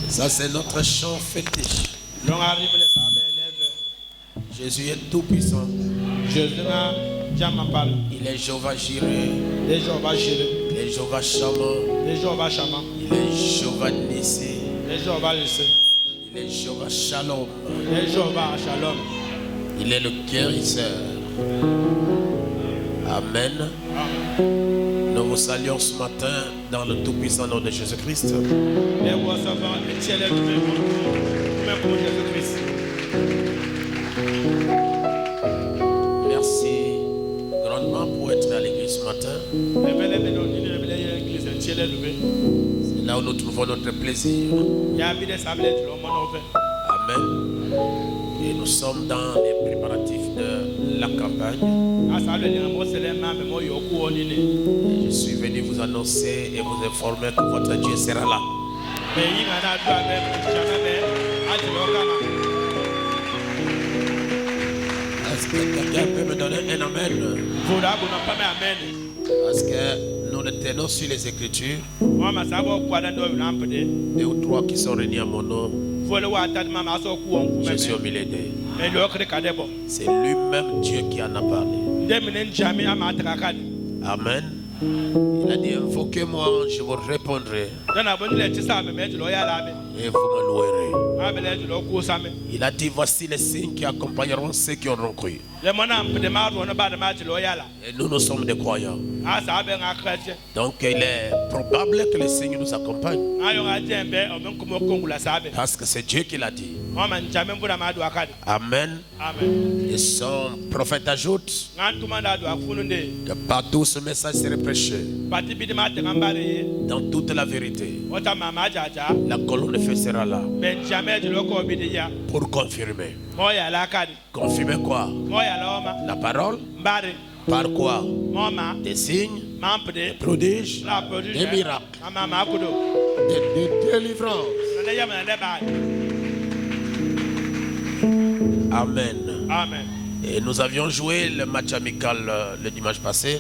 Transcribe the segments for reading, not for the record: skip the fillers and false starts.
Ça, c'est notre chant fétiche. Jésus est tout puissant. Il est Jéhovah Jireh. Il est Jéhovah Shammah. Il est Jéhovah Nissi. Il est Jéhovah Shalom. Il est le guérisseur. Amen. Nous vous saluons ce matin dans le tout-puissant nom de Jésus-Christ. Merci grandement pour être à l'église ce matin. C'est là où nous trouvons notre plaisir. Amen. Et nous sommes dans les préparatifs de la campagne. Et je suis venu vous annoncer et vous informer que votre Dieu sera là. Est-ce que quelqu'un peut me donner un amen? Parce que nous le tenons sur les Écritures. 2 ou 3 qui sont réunis à mon nom. Je suis au milieu d'eux. C'est lui-même Dieu qui en a parlé. Amen. Il a dit, invoquez-moi, je vous répondrai. Et vous me louerez. Il a dit, voici les signes qui accompagneront ceux qui auront cru. Et nous sommes des croyants. Donc il est probable que les signes nous accompagnent. Parce que c'est Dieu qui l'a dit. Amen. Et son prophète ajoute que partout ce message serait prêché dans toute la vérité. La colonne de feu sera là pour confirmer. Confirmer quoi? La parole. Par quoi? Des signes, des prodiges, des miracles, des délivrances. Amen. Amen. Et nous avions joué le match amical le dimanche passé.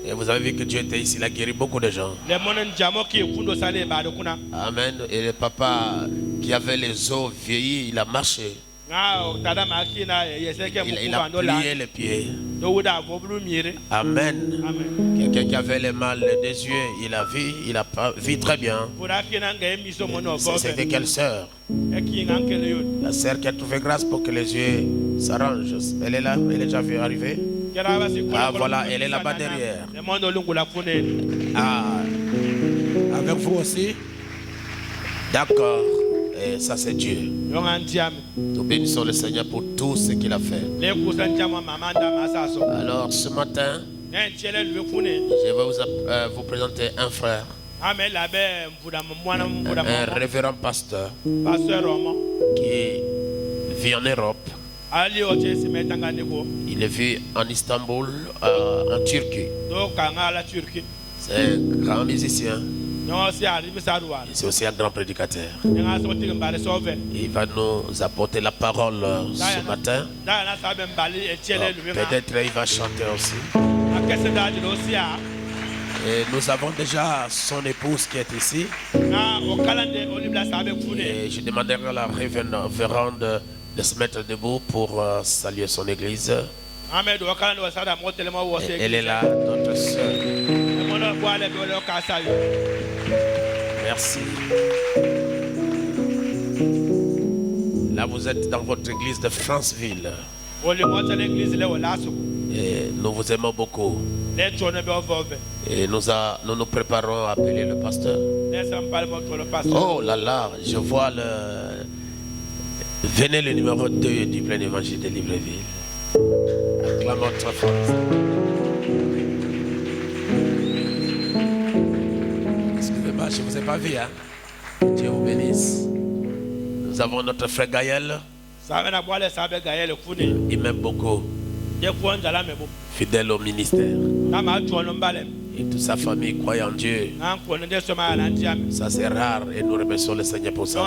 Et vous avez vu que Dieu était ici, il a guéri beaucoup de gens. Amen. Et le papa qui avait les os vieillis, il a marché. Il a plié les pieds. Amen. Quelqu'un qui avait les mal des yeux, il a vu très bien. C'était quelle sœur? La sœur qui a trouvé grâce pour que les yeux s'arrangent. Elle est là, elle est déjà arrivée. Ah voilà, elle est là-bas derrière. Ah, avec vous aussi? D'accord. Et ça c'est Dieu. Nous bénissons le Seigneur pour tout ce qu'il a fait. Alors ce matin, je vais vous présenter un frère, un révérend pasteur qui vit en Europe. Il vit en Istanbul, en Turquie. C'est un grand musicien. C'est aussi un grand prédicateur. Il va nous apporter la parole ce matin. Peut-être il va chanter aussi. Et nous avons déjà son épouse qui est ici. Et je demanderai à la révérende de se mettre debout pour saluer son église. Et elle est là, notre soeur. Merci. Là, vous êtes dans votre église de Franceville. Et nous vous aimons beaucoup. Et nous nous préparons à appeler le pasteur. Oh là là, je vois venez le numéro 2 du plein évangile de Libreville. Acclamons très fort. Excusez-moi, je ne vous ai pas vu. Hein? Dieu vous bénisse. Nous avons notre frère Gaël. Il m'aime beaucoup. Fidèle au ministère. Et toute sa famille croit en Dieu. Ça c'est rare et nous remercions le Seigneur pour ça.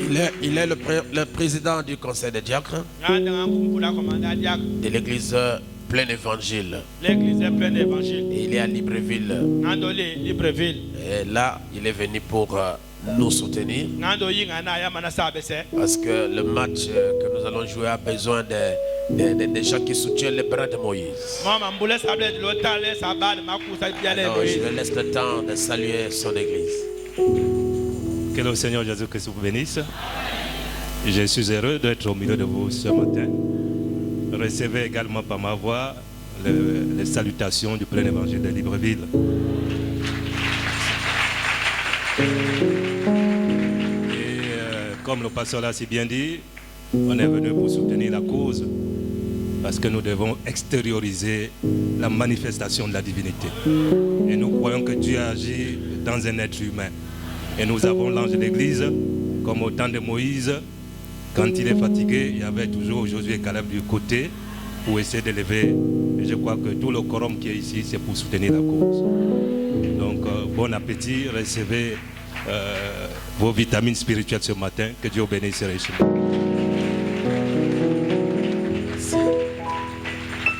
Il Il est le président du conseil des diacres de l'église Plein Évangile. L'église Plein Évangile. Et il est à Libreville. Et là, il est venu pour nous soutenir. Parce que le match que nous allons jouer a besoin des gens qui soutiennent les bras de Moïse. Alors, je lui laisse le temps de saluer son église. Que le Seigneur Jésus-Christ vous bénisse. Je suis heureux d'être au milieu de vous ce matin. Recevez également par ma voix les salutations du Plein Évangile de Libreville. Et comme le pasteur l'a si bien dit, on est venu pour soutenir la cause parce que nous devons extérioriser la manifestation de la divinité. Et nous croyons que Dieu agit dans un être humain. Et nous avons l'ange de l'église, comme au temps de Moïse, quand il est fatigué, il y avait toujours Josué et Caleb du côté pour essayer de lever. Et je crois que tout le quorum qui est ici, c'est pour soutenir la cause. Donc, bon appétit, recevez vos vitamines spirituelles ce matin. Que Dieu bénisse et richement. Merci.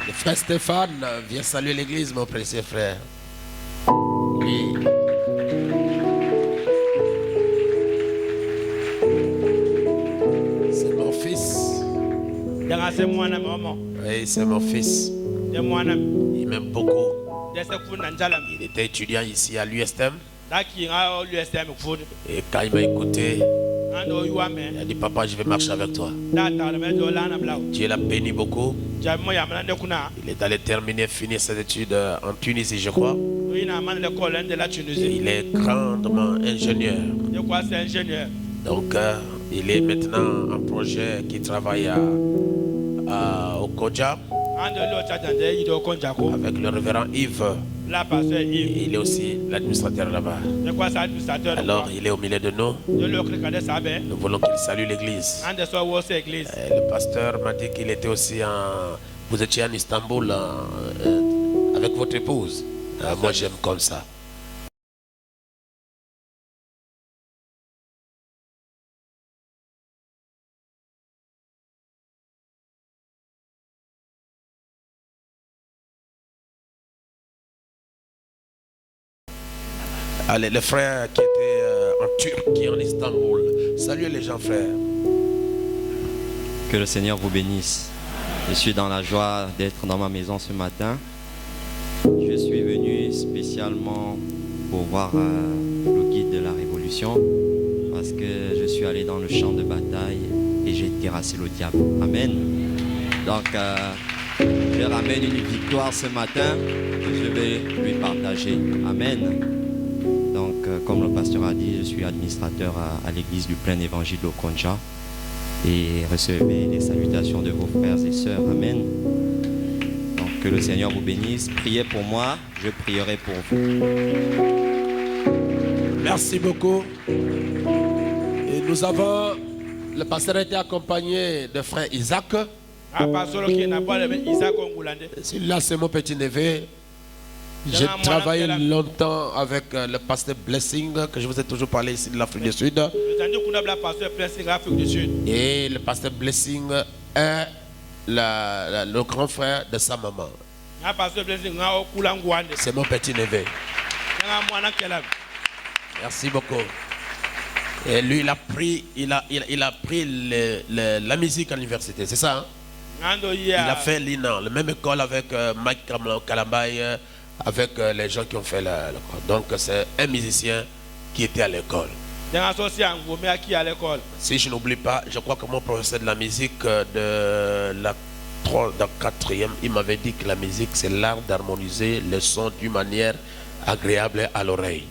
Le frère Stéphane vient saluer l'église, mon précieux frère. Oui. Oui, c'est mon fils. Il m'aime beaucoup. Il était étudiant ici à l'USTM. Et quand il m'a écouté, il a dit, papa, je vais marcher avec toi. Dieu l'a béni beaucoup. Il est allé finir ses études en Tunisie, je crois. Il est grandement ingénieur. Donc, il est maintenant en projet qui travaille au Kodja avec le révérend Yves. Il est aussi l'administrateur là-bas. Alors, il est au milieu de nous. Nous voulons qu'il salue l'église. Le pasteur m'a dit qu'il était aussi vous étiez en Istanbul avec votre épouse. Moi, j'aime comme ça. Allez, le frère qui était en Turquie, en Istanbul. Saluez les gens, frères. Que le Seigneur vous bénisse. Je suis dans la joie d'être dans ma maison ce matin. Je suis venu spécialement pour voir le guide de la révolution parce que je suis allé dans le champ de bataille et j'ai terrassé le diable. Amen. Donc, je ramène une victoire ce matin que je vais lui partager. Amen. Donc, comme le pasteur a dit, je suis administrateur à l'église du Plein Évangile au Konja. Et recevez les salutations de vos frères et sœurs. Amen. Donc, que le Seigneur vous bénisse. Priez pour moi, je prierai pour vous. Merci beaucoup. Et nous avons, le pasteur a été accompagné de frère Isaac. Celui-là, c'est mon petit-neveu. J'ai travaillé longtemps avec le pasteur Blessing, que je vous ai toujours parlé ici de l'Afrique du Sud. Et le pasteur Blessing est le grand frère de sa maman. C'est mon petit-neveu. Merci beaucoup. Et lui, il a pris la musique à l'université, c'est ça, hein? Il a fait l'INA, la même école avec Mike Kalambay, avec les gens qui ont fait l'école. Donc c'est un musicien qui était à l'école. Si je n'oublie pas, je crois que mon professeur de la musique de la 4e, il m'avait dit que la musique c'est l'art d'harmoniser le son d'une manière agréable à l'oreille.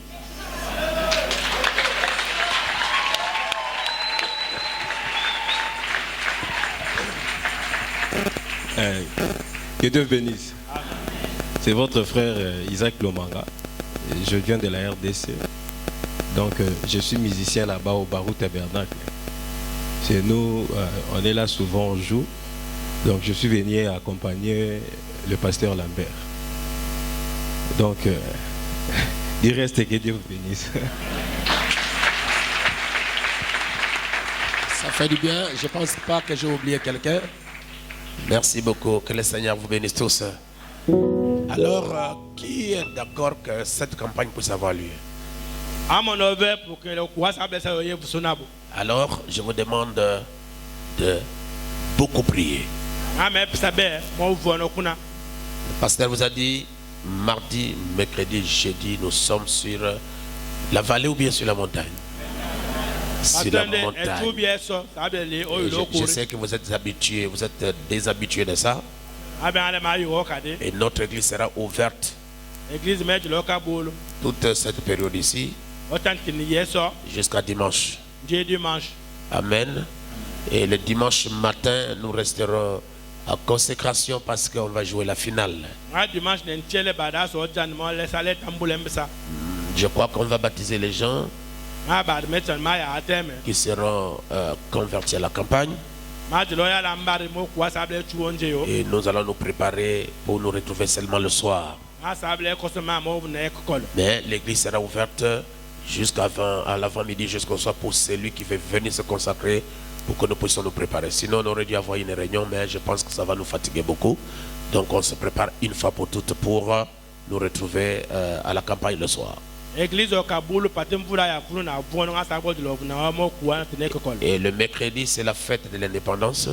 Que Dieu bénisse. C'est votre frère Isaac Lomanga. Je viens de la RDC. Donc je suis musicien là-bas au Barou Tabernacle. C'est nous, on est là souvent, on joue. Donc je suis venu accompagner le pasteur Lambert. Donc il reste que Dieu vous bénisse. Ça fait du bien. Je ne pense pas que j'ai oublié quelqu'un. Merci beaucoup. Que le Seigneur vous bénisse tous. Alors, qui est d'accord que cette campagne puisse avoir lieu? Alors, je vous demande de beaucoup prier. Le pasteur vous a dit, mardi, mercredi, jeudi, nous sommes sur la vallée ou bien sur la montagne? Sur la montagne. Je sais que vous êtes habitués, vous êtes déshabitués de ça. Et notre église sera ouverte toute cette période ici jusqu'à dimanche. Amen. Et le dimanche matin, nous resterons en consécration parce qu'on va jouer la finale. Je crois qu'on va baptiser les gens qui seront convertis à la campagne. Et nous allons nous préparer pour nous retrouver seulement le soir. Mais l'église sera ouverte jusqu'à l'avant-midi, jusqu'au soir, pour celui qui veut venir se consacrer, pour que nous puissions nous préparer. Sinon, on aurait dû avoir une réunion, mais je pense que ça va nous fatiguer beaucoup. Donc, on se prépare une fois pour toutes pour nous retrouver à la campagne le soir. Et le mercredi, c'est la fête de l'indépendance.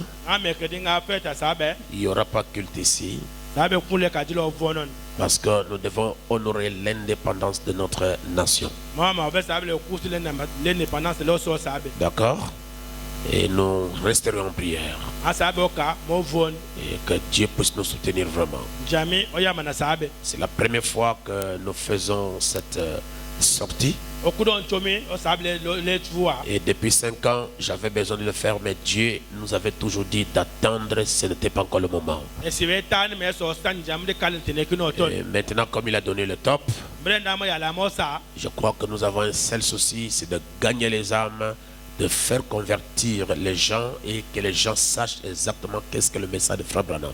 Il n'y aura pas de culte ici. Parce que nous devons honorer l'indépendance de notre nation. D'accord? Et nous resterons en prière. Et que Dieu puisse nous soutenir vraiment. C'est la première fois que nous faisons cette sortie. Et depuis 5 ans, j'avais besoin de le faire, mais Dieu nous avait toujours dit d'attendre, ce n'était pas encore le moment. Et maintenant, comme il a donné le top, je crois que nous avons un seul souci, c'est de gagner les âmes, de faire convertir les gens et que les gens sachent exactement qu'est-ce que le message de Frère Branham.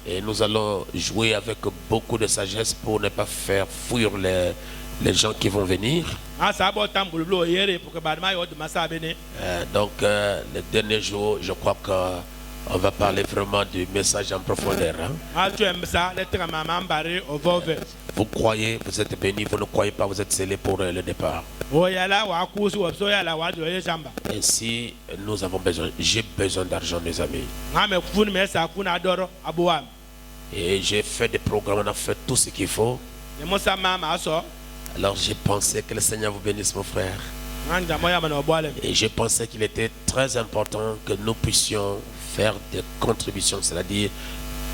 Et nous allons jouer avec beaucoup de sagesse pour ne pas faire fuir les gens qui vont venir. Donc, les derniers jours, je crois qu'on va parler vraiment du message en profondeur. Vous croyez, vous êtes bénis, vous ne croyez pas, vous êtes scellés pour le départ. Ainsi, nous avons besoin, j'ai besoin d'argent, mes amis. Et j'ai fait des programmes, on a fait tout ce qu'il faut. Alors j'ai pensé que le Seigneur vous bénisse, mon frère. Et j'ai pensé qu'il était très important que nous puissions faire des contributions, c'est-à-dire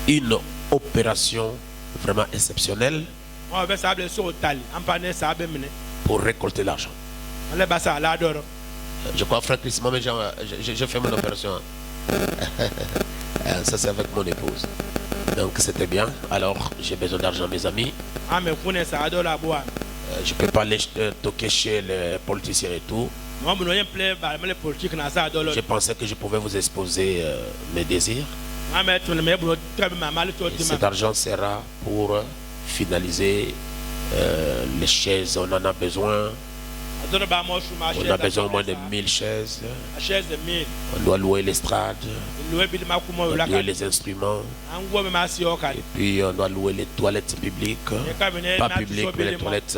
une opération vraiment exceptionnelle pour récolter l'argent. Je crois, frère Christ, moi, je fais mon opération. Ça, c'est avec mon épouse. Donc, c'était bien. Alors, j'ai besoin d'argent, mes amis. Je ne peux pas aller toquer chez les politiciens et tout. Je pensais que je pouvais vous exposer mes désirs. Et cet argent sera pour finaliser les chaises. On en a besoin. On a besoin au moins de 1000 chaises. On doit louer l'estrade. On doit louer les instruments. Et puis on doit louer les toilettes publiques. Pas publiques, mais les toilettes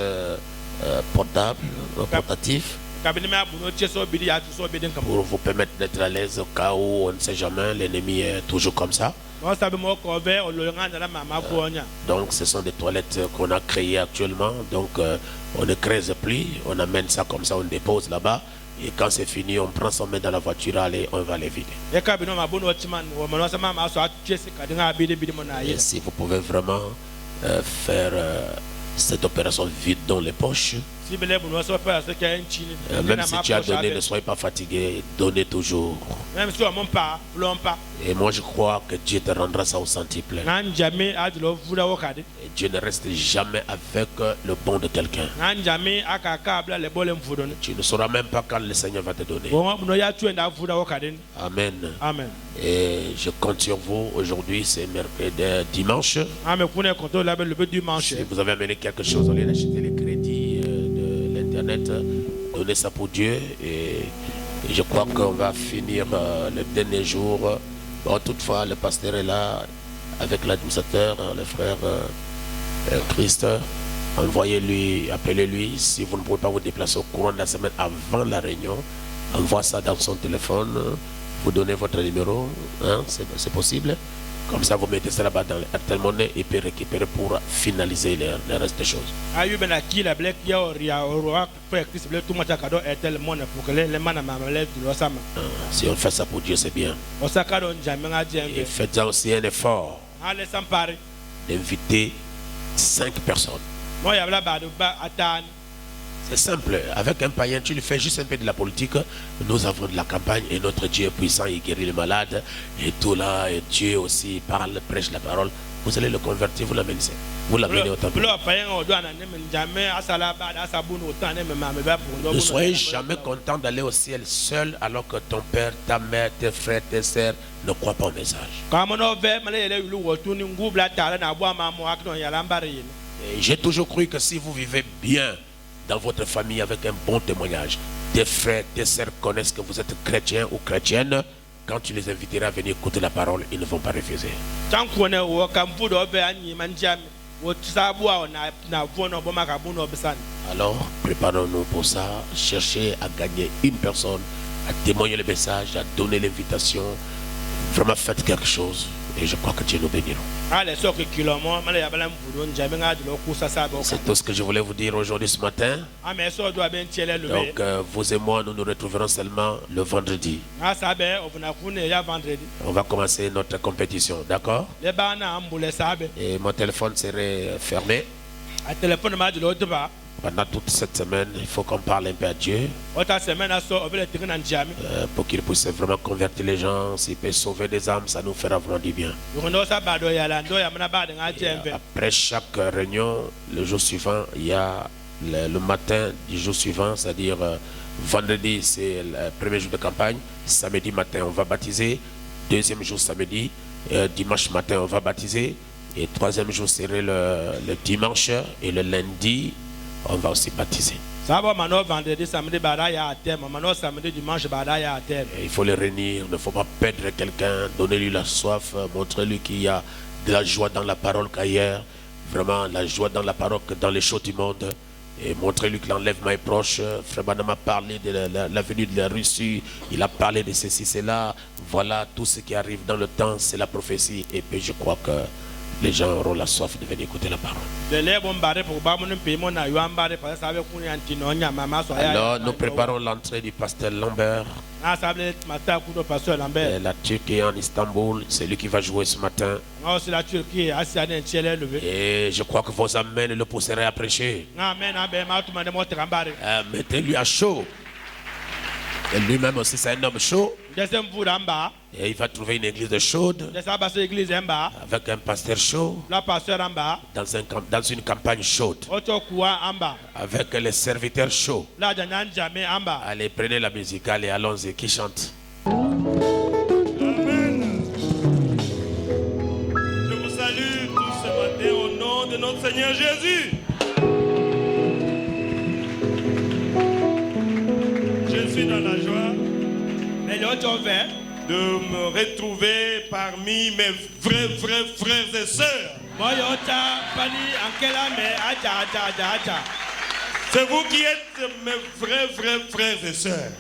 portables, portatives. Pour vous permettre d'être à l'aise au cas où on ne sait jamais, l'ennemi est toujours comme ça. Donc ce sont des toilettes qu'on a créées actuellement. Donc on ne creuse plus, on amène ça comme ça, on dépose là-bas. Et quand c'est fini, on prend son main dans la voiture, allez, on va les vider. Et si vous pouvez vraiment faire cette opération vide dans les poches. Même si tu as donné, ne soyez pas fatigué, donnez toujours. Et moi je crois que Dieu te rendra ça au centuple. Et Dieu ne reste jamais avec le bon de quelqu'un. Tu ne sauras même pas quand le Seigneur va te donner. Amen. Amen. Et je compte sur vous. Aujourd'hui c'est dimanche. Si vous avez amené quelque chose, allez acheter les crédits de l'internet. Donnez donné ça pour Dieu et je crois qu'on va finir le dernier jour. Bon, toutefois, le pasteur est là avec l'administrateur, le frère Christ. Envoyez-lui, appelez-lui. Si vous ne pouvez pas vous déplacer au courant de la semaine avant la réunion, envoie ça dans son téléphone. Vous donnez votre numéro, hein, c'est possible. Comme ça, vous mettez ça là-bas dans l'Airtel Money et puis récupérer pour finaliser le reste des choses. Si on fait ça pour Dieu, c'est bien. Et faites aussi un effort d'inviter 5 personnes. C'est simple, avec un païen, tu lui fais juste un peu de la politique. Nous avons de la campagne et notre Dieu est puissant, il guérit les malades. Et tout là, et Dieu aussi parle, prêche la parole. Vous allez le convertir, vous l'amenez. Vous l'amenez au temple. Ne soyez jamais content d'aller au ciel seul alors que ton père, ta mère, tes frères, tes sœurs ne croient pas au message. Et j'ai toujours cru que si vous vivez bien dans votre famille avec un bon témoignage, tes frères, tes sœurs connaissent que vous êtes chrétien ou chrétienne, quand tu les inviteras à venir écouter la parole, ils ne vont pas refuser. Alors, préparons-nous pour ça. Cherchez à gagner une personne, à témoigner le message, à donner l'invitation. Vraiment faites quelque chose. Et je crois que Dieu nous bénira. C'est tout ce que je voulais vous dire aujourd'hui ce matin. Donc vous et moi, nous nous retrouverons seulement le vendredi. On va commencer notre compétition, d'accord? Et mon téléphone serait fermé. Pendant toute cette semaine, il faut qu'on parle un peu à Dieu pour qu'il puisse vraiment convertir les gens. S'il peut sauver des âmes, ça nous fera vraiment du bien. Et après chaque réunion, le jour suivant, il y a le matin du jour suivant, c'est-à-dire vendredi, c'est le premier jour de campagne. Samedi matin, on va baptiser. Deuxième jour, samedi. Dimanche matin, on va baptiser. Et troisième jour serait le dimanche. Et le lundi, on va aussi baptiser. Il faut le réunir, il ne faut pas perdre quelqu'un, donner-lui la soif, montrer-lui qu'il y a de la joie dans la parole qu'ailleurs, vraiment la joie dans la parole que dans les choses du monde, et montrer-lui que l'enlèvement est proche. Frère Banam a parlé de la venue de la Russie, il a parlé de ceci, cela, voilà tout ce qui arrive dans le temps, c'est la prophétie, et puis je crois que les gens auront la soif de venir écouter la parole. Alors, nous préparons l'entrée du pasteur Lambert. La Turquie en Istanbul, c'est lui qui va jouer ce matin. Et je crois que vos amens le pousseraient à prêcher. Mettez-lui à chaud. Et lui-même aussi, c'est un homme chaud. Et il va trouver une église de chaude. Avec un pasteur chaud. Dans une campagne chaude. Avec les serviteurs chauds. Allez, prenez la musique, allez, allons-y, qui chante. Amen. Je vous salue tous ce matin au nom de notre Seigneur Jésus. Je suis dans la joie de me retrouver parmi mes vrais frères et sœurs. C'est vous qui êtes mes vrais frères et sœurs.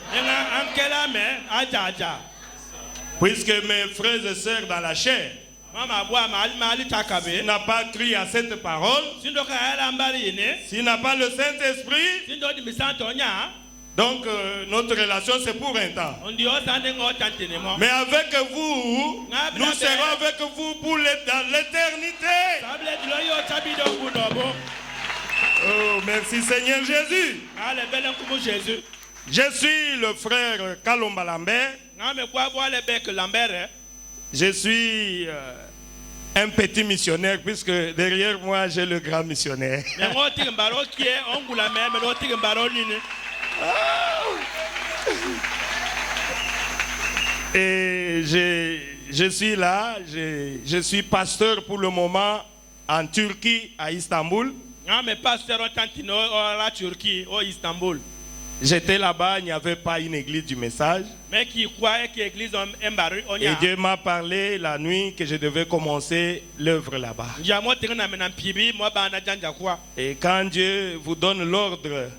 Puisque mes frères et sœurs dans la chair n'a pas cru à cette parole, s'il n'a pas le Saint-Esprit, donc notre relation c'est pour un temps. Mais avec vous, nous serons avec vous pour dans l'éternité. Oh, merci Seigneur Jésus. Je suis le frère Kalomba Lambert. Je suis un petit missionnaire puisque derrière moi j'ai le grand missionnaire. Et je suis là, je suis pasteur pour le moment en Turquie, à Istanbul. J'étais là-bas, il n'y avait pas une église du message. Mais qui croyait que l'église et Dieu m'a parlé la nuit que je devais commencer l'œuvre là-bas. Et quand Dieu vous donne l'ordre,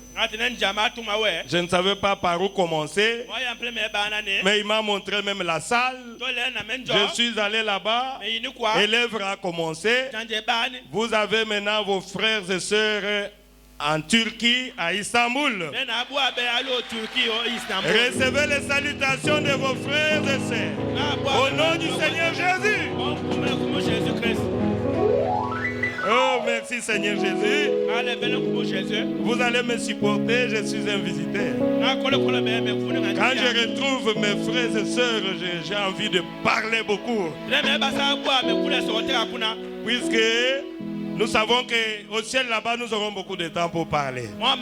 je ne savais pas par où commencer, mais il m'a montré même la salle. Je suis allé là-bas et l'œuvre a commencé. Vous avez maintenant vos frères et sœurs en Turquie, à Istanbul. Recevez les salutations de vos frères et sœurs. Au nom du Seigneur Jésus. Oh, merci Seigneur Jésus. Vous allez me supporter, je suis un visiteur. Quand je retrouve mes frères et sœurs, j'ai envie de parler beaucoup. Puisque nous savons qu'au ciel là-bas, nous aurons beaucoup de temps pour parler. Ah,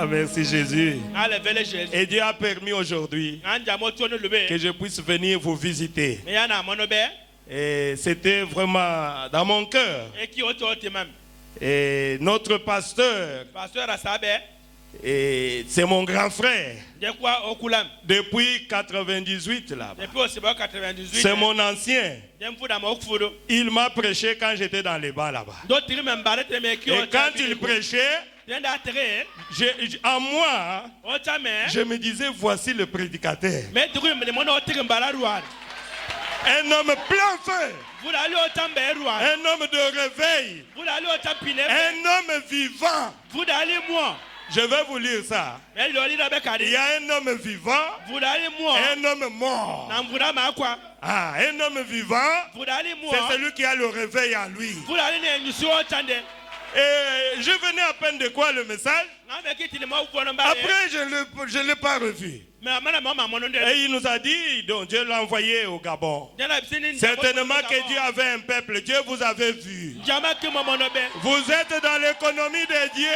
merci Jésus. Et Dieu a permis aujourd'hui que je puisse venir vous visiter. Et c'était vraiment dans mon cœur. Et notre pasteur, et c'est mon grand frère. Depuis 98 là. C'est mon ancien. Il m'a prêché quand j'étais dans les bancs là-bas. Et quand il prêchait, en moi, je me disais, voici le prédicateur. Un homme plein feu. Un homme de réveil. Un homme vivant. Je vais vous lire ça. Il y a un homme vivant et un homme mort. Ah, un homme vivant, c'est celui qui a le réveil en lui. Et je venais à peine de quoi le message. Après, je ne l'ai pas revu. Et il nous a dit, donc Dieu l'a envoyé au Gabon. Certainement que Dieu avait un peuple. Dieu vous avait vu. Vous êtes dans l'économie de Dieu.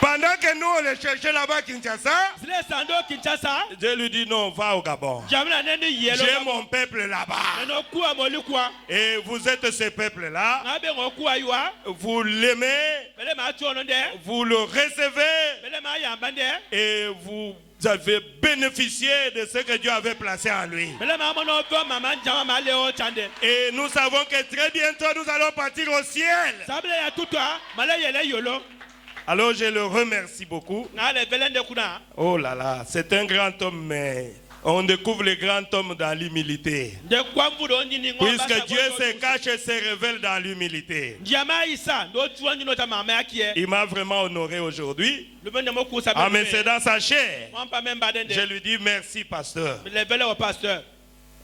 Pendant que nous on les cherchait là-bas à Kinshasa, Dieu lui dit non, va au Gabon. J'ai mon peuple là-bas. Et vous êtes ce peuple-là. Vous l'aimez. Vous le recevez. Et vous avez bénéficié de ce que Dieu avait placé en lui. Et nous savons que très bientôt nous allons partir au ciel. Alors je le remercie beaucoup. Oh là là, c'est un grand homme, mais on découvre le grand homme dans l'humilité. Puisque Dieu se cache et se révèle dans l'humilité. Il m'a vraiment honoré aujourd'hui. En me cédant sa chair. Je lui dis merci, pasteur.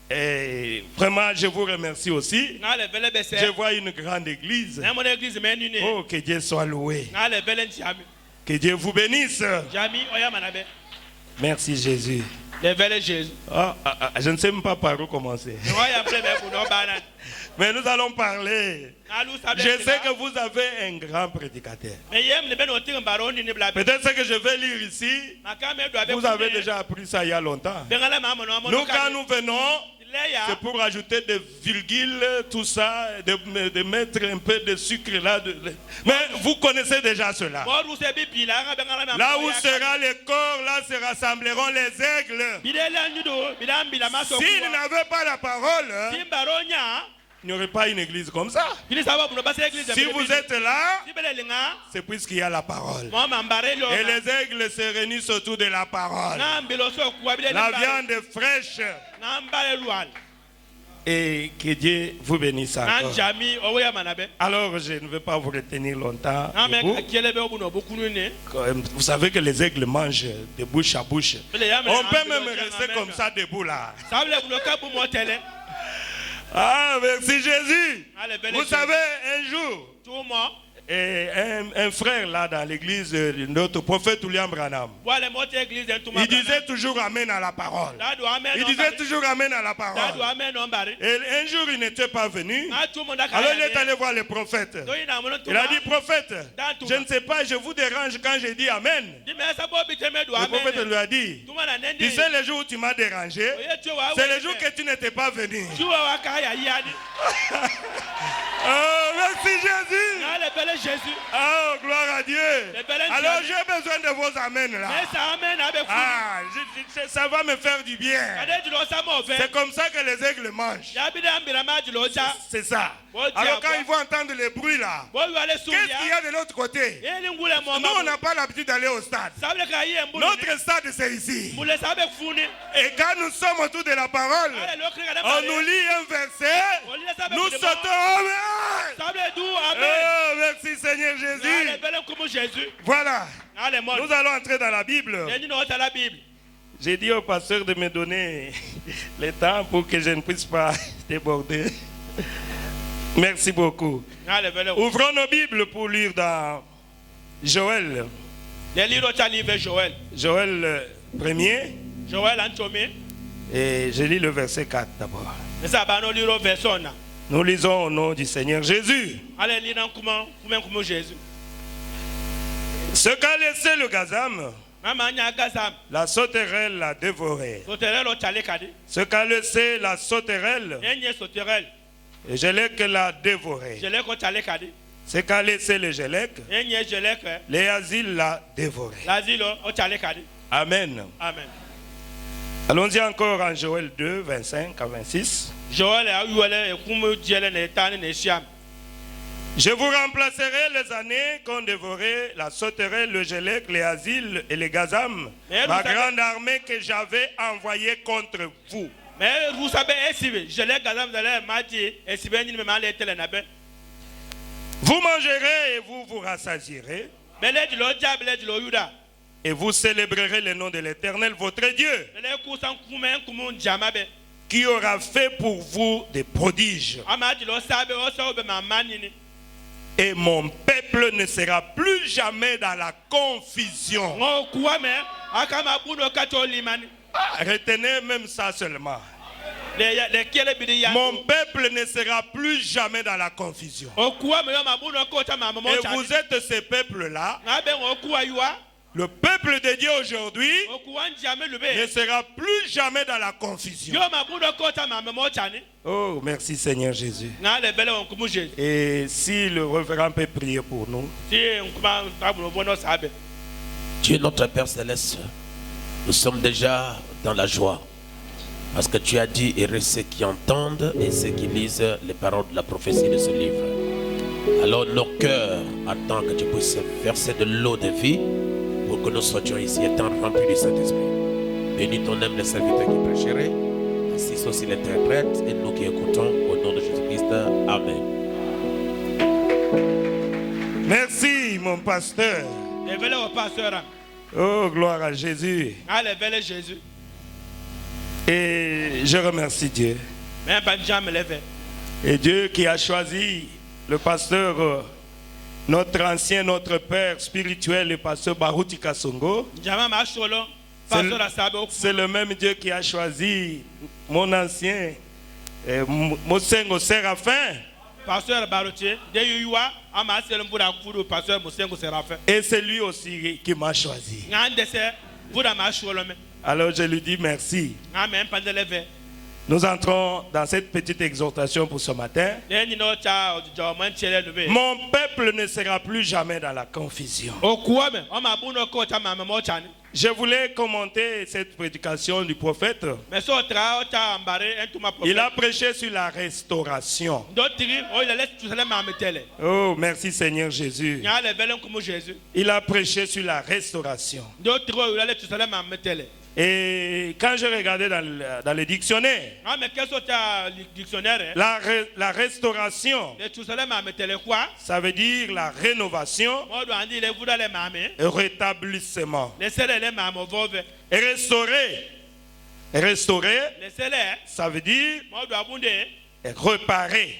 Et vraiment, je vous remercie aussi. Je vois une grande église. Oh, que Dieu soit loué. Que Dieu vous bénisse. Merci Jésus. Je ne sais même pas par où commencer. Mais nous allons parler. Je sais que vous avez un grand prédicateur. Peut-être ce que je vais lire ici, vous avez déjà appris ça il y a longtemps. Nous, quand nous venons, c'est pour ajouter des virgules, tout ça, de mettre un peu de sucre là. Mais vous connaissez déjà cela. Là où sera le corps, là se rassembleront les aigles. S'ils n'avaient pas la parole, il n'y aurait pas une église comme ça. Si vous êtes là, c'est puisqu'il y a la parole. Et les aigles se réunissent autour de la parole. La viande est fraîche. Et que Dieu vous bénisse encore. Alors je ne vais pas vous retenir longtemps. Vous savez que les aigles mangent de bouche à bouche. On peut même rester comme ça debout là. Ah, merci Jésus. Vous savez, un jour, et un frère là dans l'église, notre prophète William Branham, il disait toujours Amen à la parole. Il disait toujours Amen à la parole. Et un jour, il n'était pas venu. Alors il est allé voir le prophète. Il a dit, prophète, je ne sais pas, je vous dérange quand je dis Amen. Le prophète lui a dit, tu sais le jour où tu m'as dérangé, c'est le jour que tu n'étais pas venu. Oh, merci Jésus. Jésus. Oh, gloire à Dieu. Alors j'ai besoin de vos amens là. Ah, ça va me faire du bien. C'est comme ça que les aigles mangent. C'est ça. Alors quand ils vont entendre les bruits là, qu'est-ce qu'il y a de l'autre côté? Nous on n'a pas l'habitude d'aller au stade. Notre stade c'est ici. Et quand nous sommes autour de la parole, on nous lit un verset, nous sautons. Oh, merci Seigneur Jésus. Voilà. Nous allons entrer dans la Bible. J'ai dit au pasteur de me donner le temps pour que je ne puisse pas déborder. Merci beaucoup. Ouvrons nos Bibles pour lire dans Joël. Joël 1er. Et je lis le verset 4 d'abord. Nous lisons au nom du Seigneur Jésus. Ce qu'a laissé le gazam, la sauterelle l'a dévoré. Ce qu'a laissé la sauterelle, le gélec l'a dévoré. Ce qu'a laissé le gélec, l'Éazil l'a dévoré. Amen. Allons-y encore en Joël 2, 25 à 26. Je vous remplacerai les années qu'ont dévoré la sauterelle, le gélec, les asiles et les gazam, ma grande armée que j'avais envoyée contre vous. Vous mangerez et vous vous rassasierez. Et vous célébrerez le nom de l'Éternel, votre Dieu, qui aura fait pour vous des prodiges. Et mon peuple ne sera plus jamais dans la confusion. Retenez même ça seulement. Mon peuple ne sera plus jamais dans la confusion. Et vous êtes ce peuple-là. Le peuple de Dieu aujourd'hui ne sera plus jamais dans la confusion. Oh, merci Seigneur Jésus. Et si le révérend peut prier pour nous. Dieu notre Père Céleste, nous sommes déjà dans la joie. Parce que tu as dit, et ceux qui entendent et ceux qui lisent les paroles de la prophétie de ce livre. Alors nos cœurs attendent que tu puisses verser de l'eau de vie pour que nous soyons ici étant remplis du Saint-Esprit. Bénis ton âme, le serviteur qui prêcherait, assiste aussi l'interprète et nous qui écoutons au nom de Jésus-Christ. Amen. Merci mon pasteur. Oh, gloire à Jésus. Et je remercie Dieu. Et Dieu qui a choisi le pasteur, notre ancien, notre père spirituel, le pasteur Baruti Kasongo. C'est le même Dieu qui a choisi mon ancien, Mosengo Séraphin. Et c'est lui aussi qui m'a choisi. Alors je lui dis merci. Nous entrons dans cette petite exhortation pour ce matin. Mon peuple ne sera plus jamais dans la confusion. Je voulais commenter cette prédication du prophète. Il a prêché sur la restauration. Oh, merci Seigneur Jésus. Il a prêché sur la restauration. Et quand je regardais dans le dictionnaire, la restauration, ça veut dire la rénovation, et rétablissement. Et restaurer, ça veut dire réparer.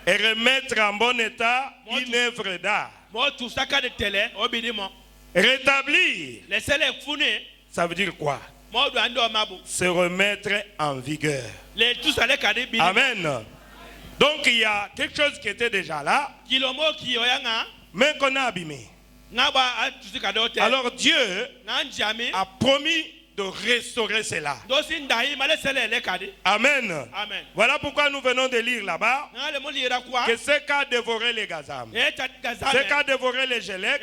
Et remettre en bon état une œuvre d'art. Rétablir, ça veut dire quoi? Se remettre en vigueur. Amen. Donc il y a quelque chose qui était déjà là, mais qu'on a abîmé. Alors Dieu a promis de restaurer cela. Amen. Voilà pourquoi nous venons de lire là-bas que ce qu'a dévoré les Gazam, ce qu'a dévoré les Gélec,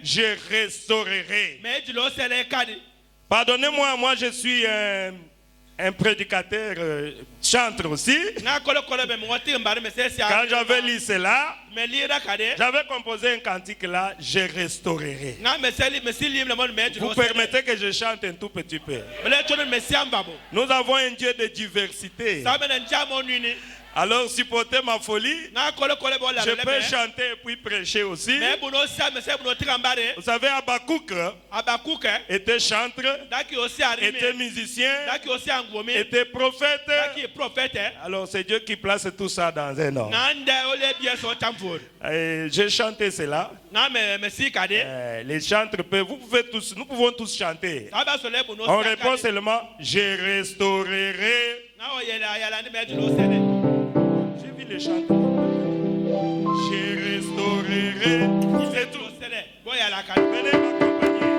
je restaurerai. Pardonnez-moi, moi je suis un prédicateur chantre aussi. Quand j'avais lu cela, j'avais composé un cantique là, je restaurerai. Vous permettez que je chante un tout petit peu. Nous avons un Dieu de diversité. Alors, supportez ma folie. Je peux chanter et puis prêcher aussi. Vous savez, Habakkuk était chantre, était musicien, était prophète. Alors, c'est Dieu qui place tout ça dans un ordre. J'ai chanté cela. Les chantres peuvent, nous pouvons tous chanter. On répond seulement, je restaurerai. Les chants. Je restaurerai. C'est tout. Venez m'accompagner.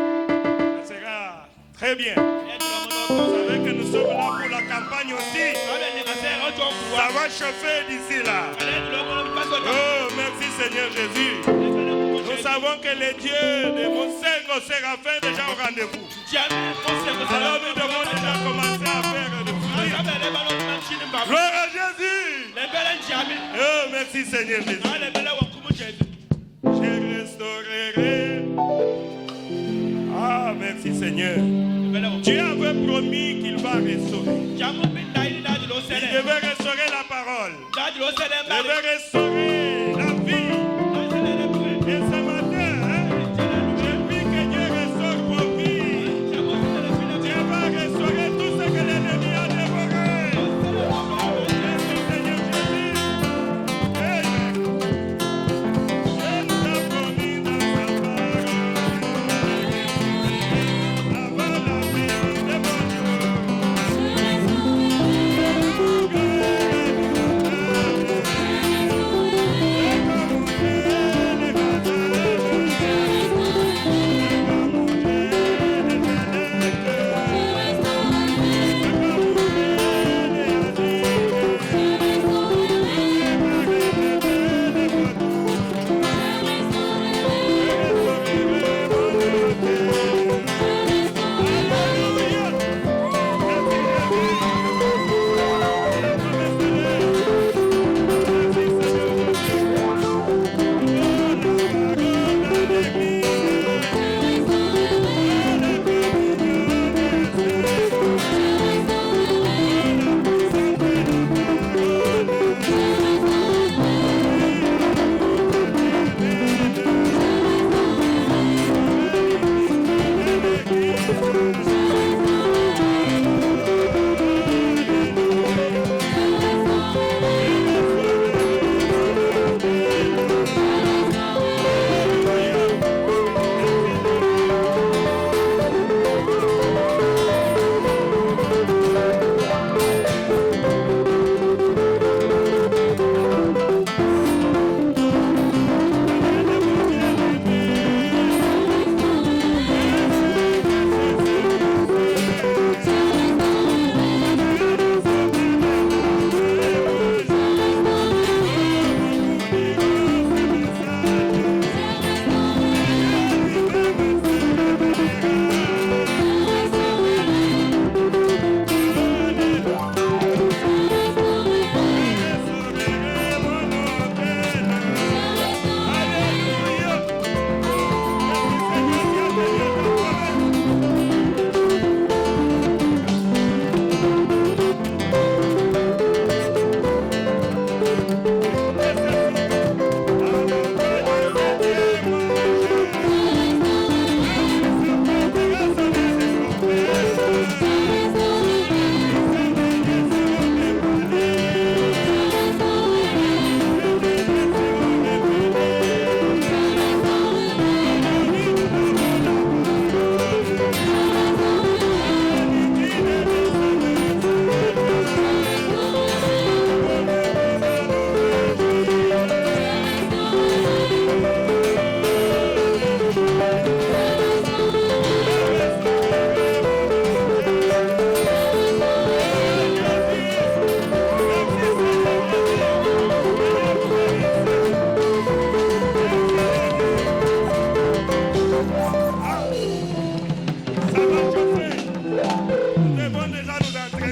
Ça sera très bien. Vous savez que nous sommes là pour la campagne aussi. Ça va chauffer d'ici là. Oh, merci Seigneur Jésus. Nous savons que les dieux de Monsengo Séraphin déjà au rendez-vous. Alors nous devons déjà commencer à faire de prière. Gloire à Jésus. Oh, merci Seigneur Jésus. Je restaurerai. Ah, merci Seigneur. Dieu avait promis qu'il va restaurer. Il devait restaurer la parole. Il devait restaurer la vie. Et ce matin, depuis que Dieu restaure vos vies, Dieu va restaurer tout ce que l'ennemi a dévoré. Merci Seigneur Jésus. Dieu nous a promis dans sa parole. Avant la vie de mon Dieu.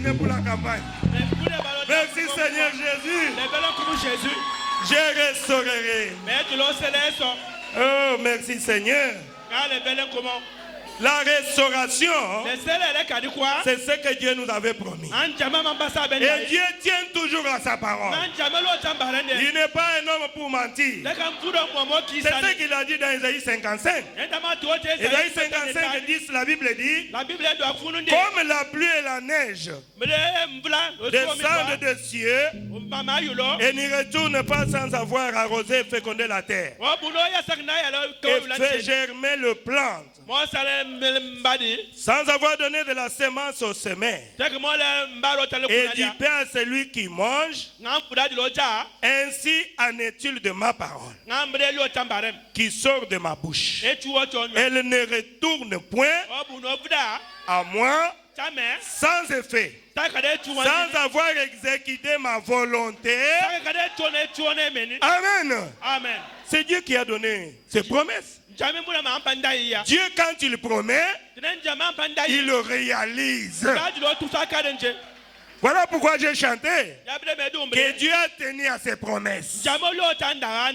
donné pour la campagne. Merci Seigneur Jésus. Je restaurerai. Oh, merci Seigneur. La restauration, c'est ce que Dieu nous avait promis. Et Dieu tient toujours à sa parole. Il n'est pas un homme pour mentir. C'est ce qu'il a dit dans Isaïe 55. Isaïe 55, 10, la Bible dit, comme la pluie et la neige descendent des cieux et n'y retournent pas sans avoir arrosé et fécondé la terre et fait germer le plante, sans avoir donné de la semence au semeur et du pain à celui qui mange, ainsi en est-il de ma parole qui sort de ma bouche. Elle ne retourne point à moi sans effet, sans avoir exécuté ma volonté. Amen. C'est Dieu qui a donné ses promesses. Dieu, quand il promet, il le réalise. Voilà pourquoi j'ai chanté que Dieu a tenu à ses promesses.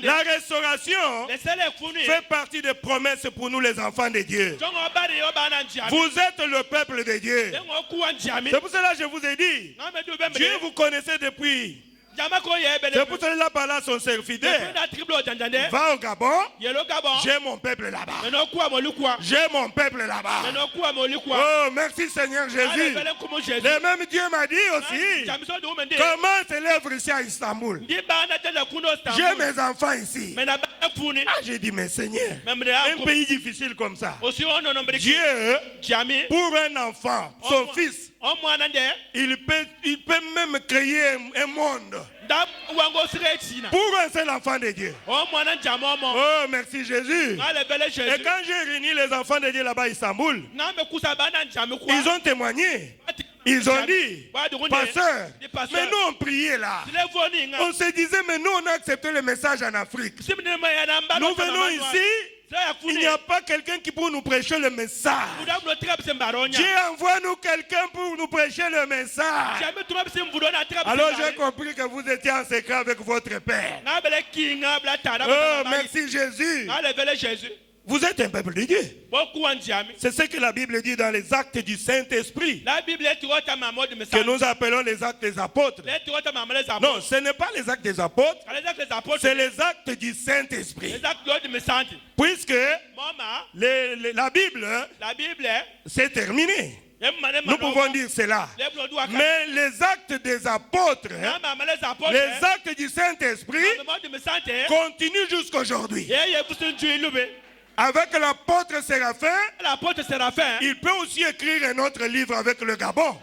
La restauration fait partie des promesses pour nous les enfants de Dieu. Vous êtes le peuple de Dieu. C'est pour cela que je vous ai dit, Dieu vous connaissez depuis. C'est pour cela par là son serviteur va au Gabon. J'ai mon peuple là-bas. J'ai mon peuple là-bas. Oh, merci Seigneur Jésus. Le même Dieu m'a dit aussi comment s'élève ici à Istanbul. J'ai mes enfants ici. J'ai dit, mais Seigneur, un pays difficile comme ça, Dieu, pour un enfant, son fils, il peut même créer un monde pour un seul enfant de Dieu. Oh, merci Jésus. Et quand j'ai réuni les enfants de Dieu là-bas à Istanbul, ils ont témoigné. Ils ont dit, pasteur, mais nous on priait là. On se disait, mais nous on a accepté le message en Afrique. Nous venons ici. Il n'y a pas quelqu'un qui peut nous prêcher le message. Dieu envoie-nous quelqu'un pour nous prêcher le message. Alors j'ai compris que vous étiez en secret avec votre Père. Oh, merci Jésus. Vous êtes un peuple de Dieu. C'est ce que la Bible dit dans les actes du Saint-Esprit, que nous appelons les actes des apôtres. Non, ce n'est pas les actes des apôtres, c'est les actes du Saint-Esprit. Puisque la Bible, c'est terminé. Nous pouvons dire cela. Mais les actes des apôtres, les actes du Saint-Esprit continuent jusqu'à aujourd'hui. Avec l'apôtre Séraphin, il peut aussi écrire un autre livre avec le Gabon.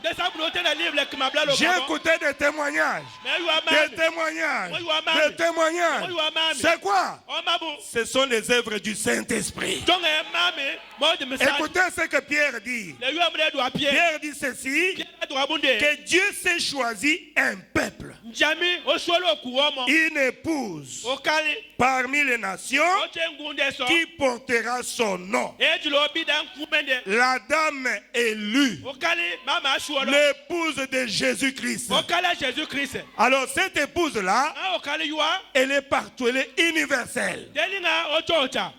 J'ai écouté des témoignages. Des témoignages. C'est quoi? Ce sont les œuvres du Saint-Esprit. Écoutez ce que Pierre dit. Pierre dit ceci, que Dieu s'est choisi un peuple, une épouse parmi les nations qui portera son nom. La dame élue, l'épouse de Jésus-Christ. Alors cette épouse-là, elle est partout, elle est universelle.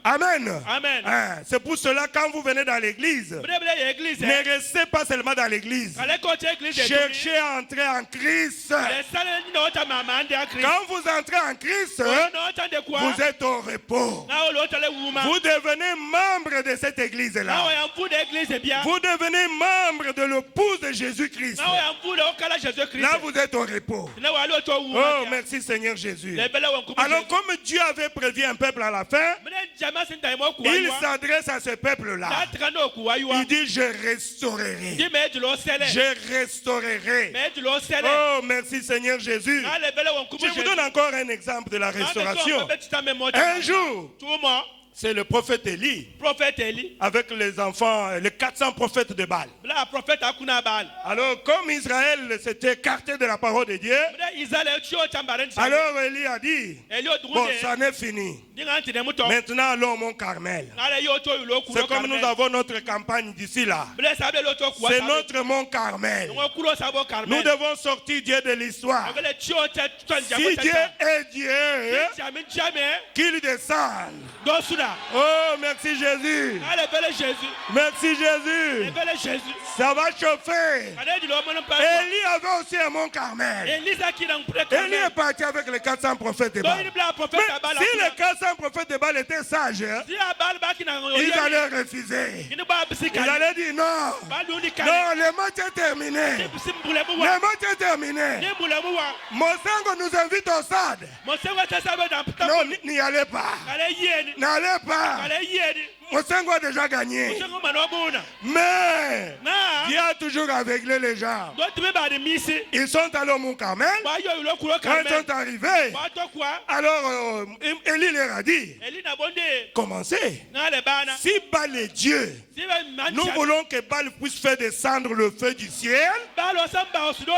Amen. C'est pour cela quand vous venez dans l'église, ne restez pas seulement dans l'église. Cherchez à entrer en Christ. Quand vous entrez en Christ, vous êtes au repos. Vous devenez membre de cette église-là. Vous devenez membre de l'épouse de Jésus-Christ. Là, vous êtes au repos. Oh, merci Seigneur Jésus. Alors, comme Dieu avait prévu un peuple à la fin, il s'adresse à ce peuple-là. Il dit, je restaurerai. Je restaurerai. Oh, merci Seigneur Jésus. Je vous donne encore un exemple de la restauration. Un jour, c'est le prophète Élie avec les enfants, les 400 prophètes de Baal. Alors, comme Israël s'était écarté de la parole de Dieu, alors Élie a dit, bon, ça n'est fini. Maintenant, allons au Mont Carmel. C'est comme nous avons notre campagne d'ici là. C'est notre Mont Carmel. Nous devons sortir Dieu de l'histoire. Si Dieu est Dieu, qu'il descende. Oh, merci Jésus. Merci Jésus. Ça va chauffer. Élie avait aussi un Mont Carmel. Élie est parti avec les 400 prophètes de Baal. Mais si les 400 prophètes de Baal étaient sages, ils allaient refuser. Ils allaient dire non. Non, le match est terminé. Le match est terminé. Mosengo nous invite au stade. Non, n'y allez pas. N'allez pas. Mosengo a déjà gagné. Mais Dieu a toujours aveuglé les gens. Ils sont allés au Mont Carmel. Quand ils sont arrivés, alors Élie leur a dit, commencez. Si Baal est Dieu, nous voulons que Baal puisse faire descendre le feu du ciel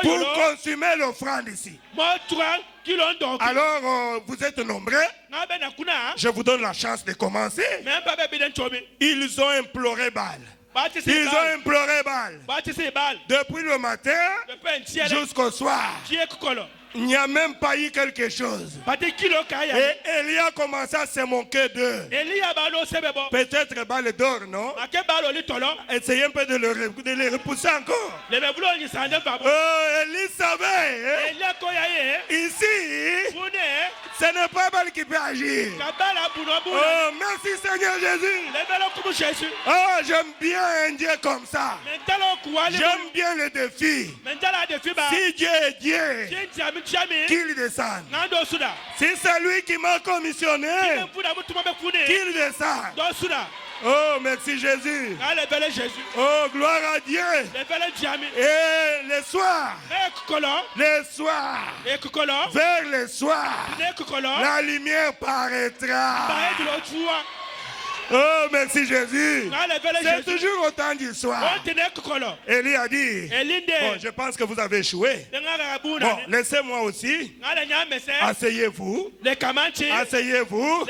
pour consumer l'offrande ici. Alors, vous êtes nombreux. Je vous donne la chance de commencer. Ils ont imploré Baal. Ils ont imploré Baal. Depuis le matin jusqu'au soir. Il n'y a même pas eu quelque chose. Et Élie a commencé à se moquer d'eux. Peut-être Baal dort, non? Essayez un peu de les repousser encore. Oh, Élie savait. Ici, ce n'est pas Baal qui peut agir. Oh, merci Seigneur Jésus. Oh, j'aime bien un Dieu comme ça. J'aime bien le défi. Si Dieu est Dieu, qu'il descende. Si c'est lui qui m'a commissionné, qu'il descende. Oh, merci Jésus. Oh, gloire à Dieu. Et le soir, vers le soir, la lumière paraîtra. Oh, merci Jésus. C'est toujours au temps du soir. Élie a dit, bon, je pense que vous avez échoué. Bon, laissez-moi aussi. Asseyez-vous. Asseyez-vous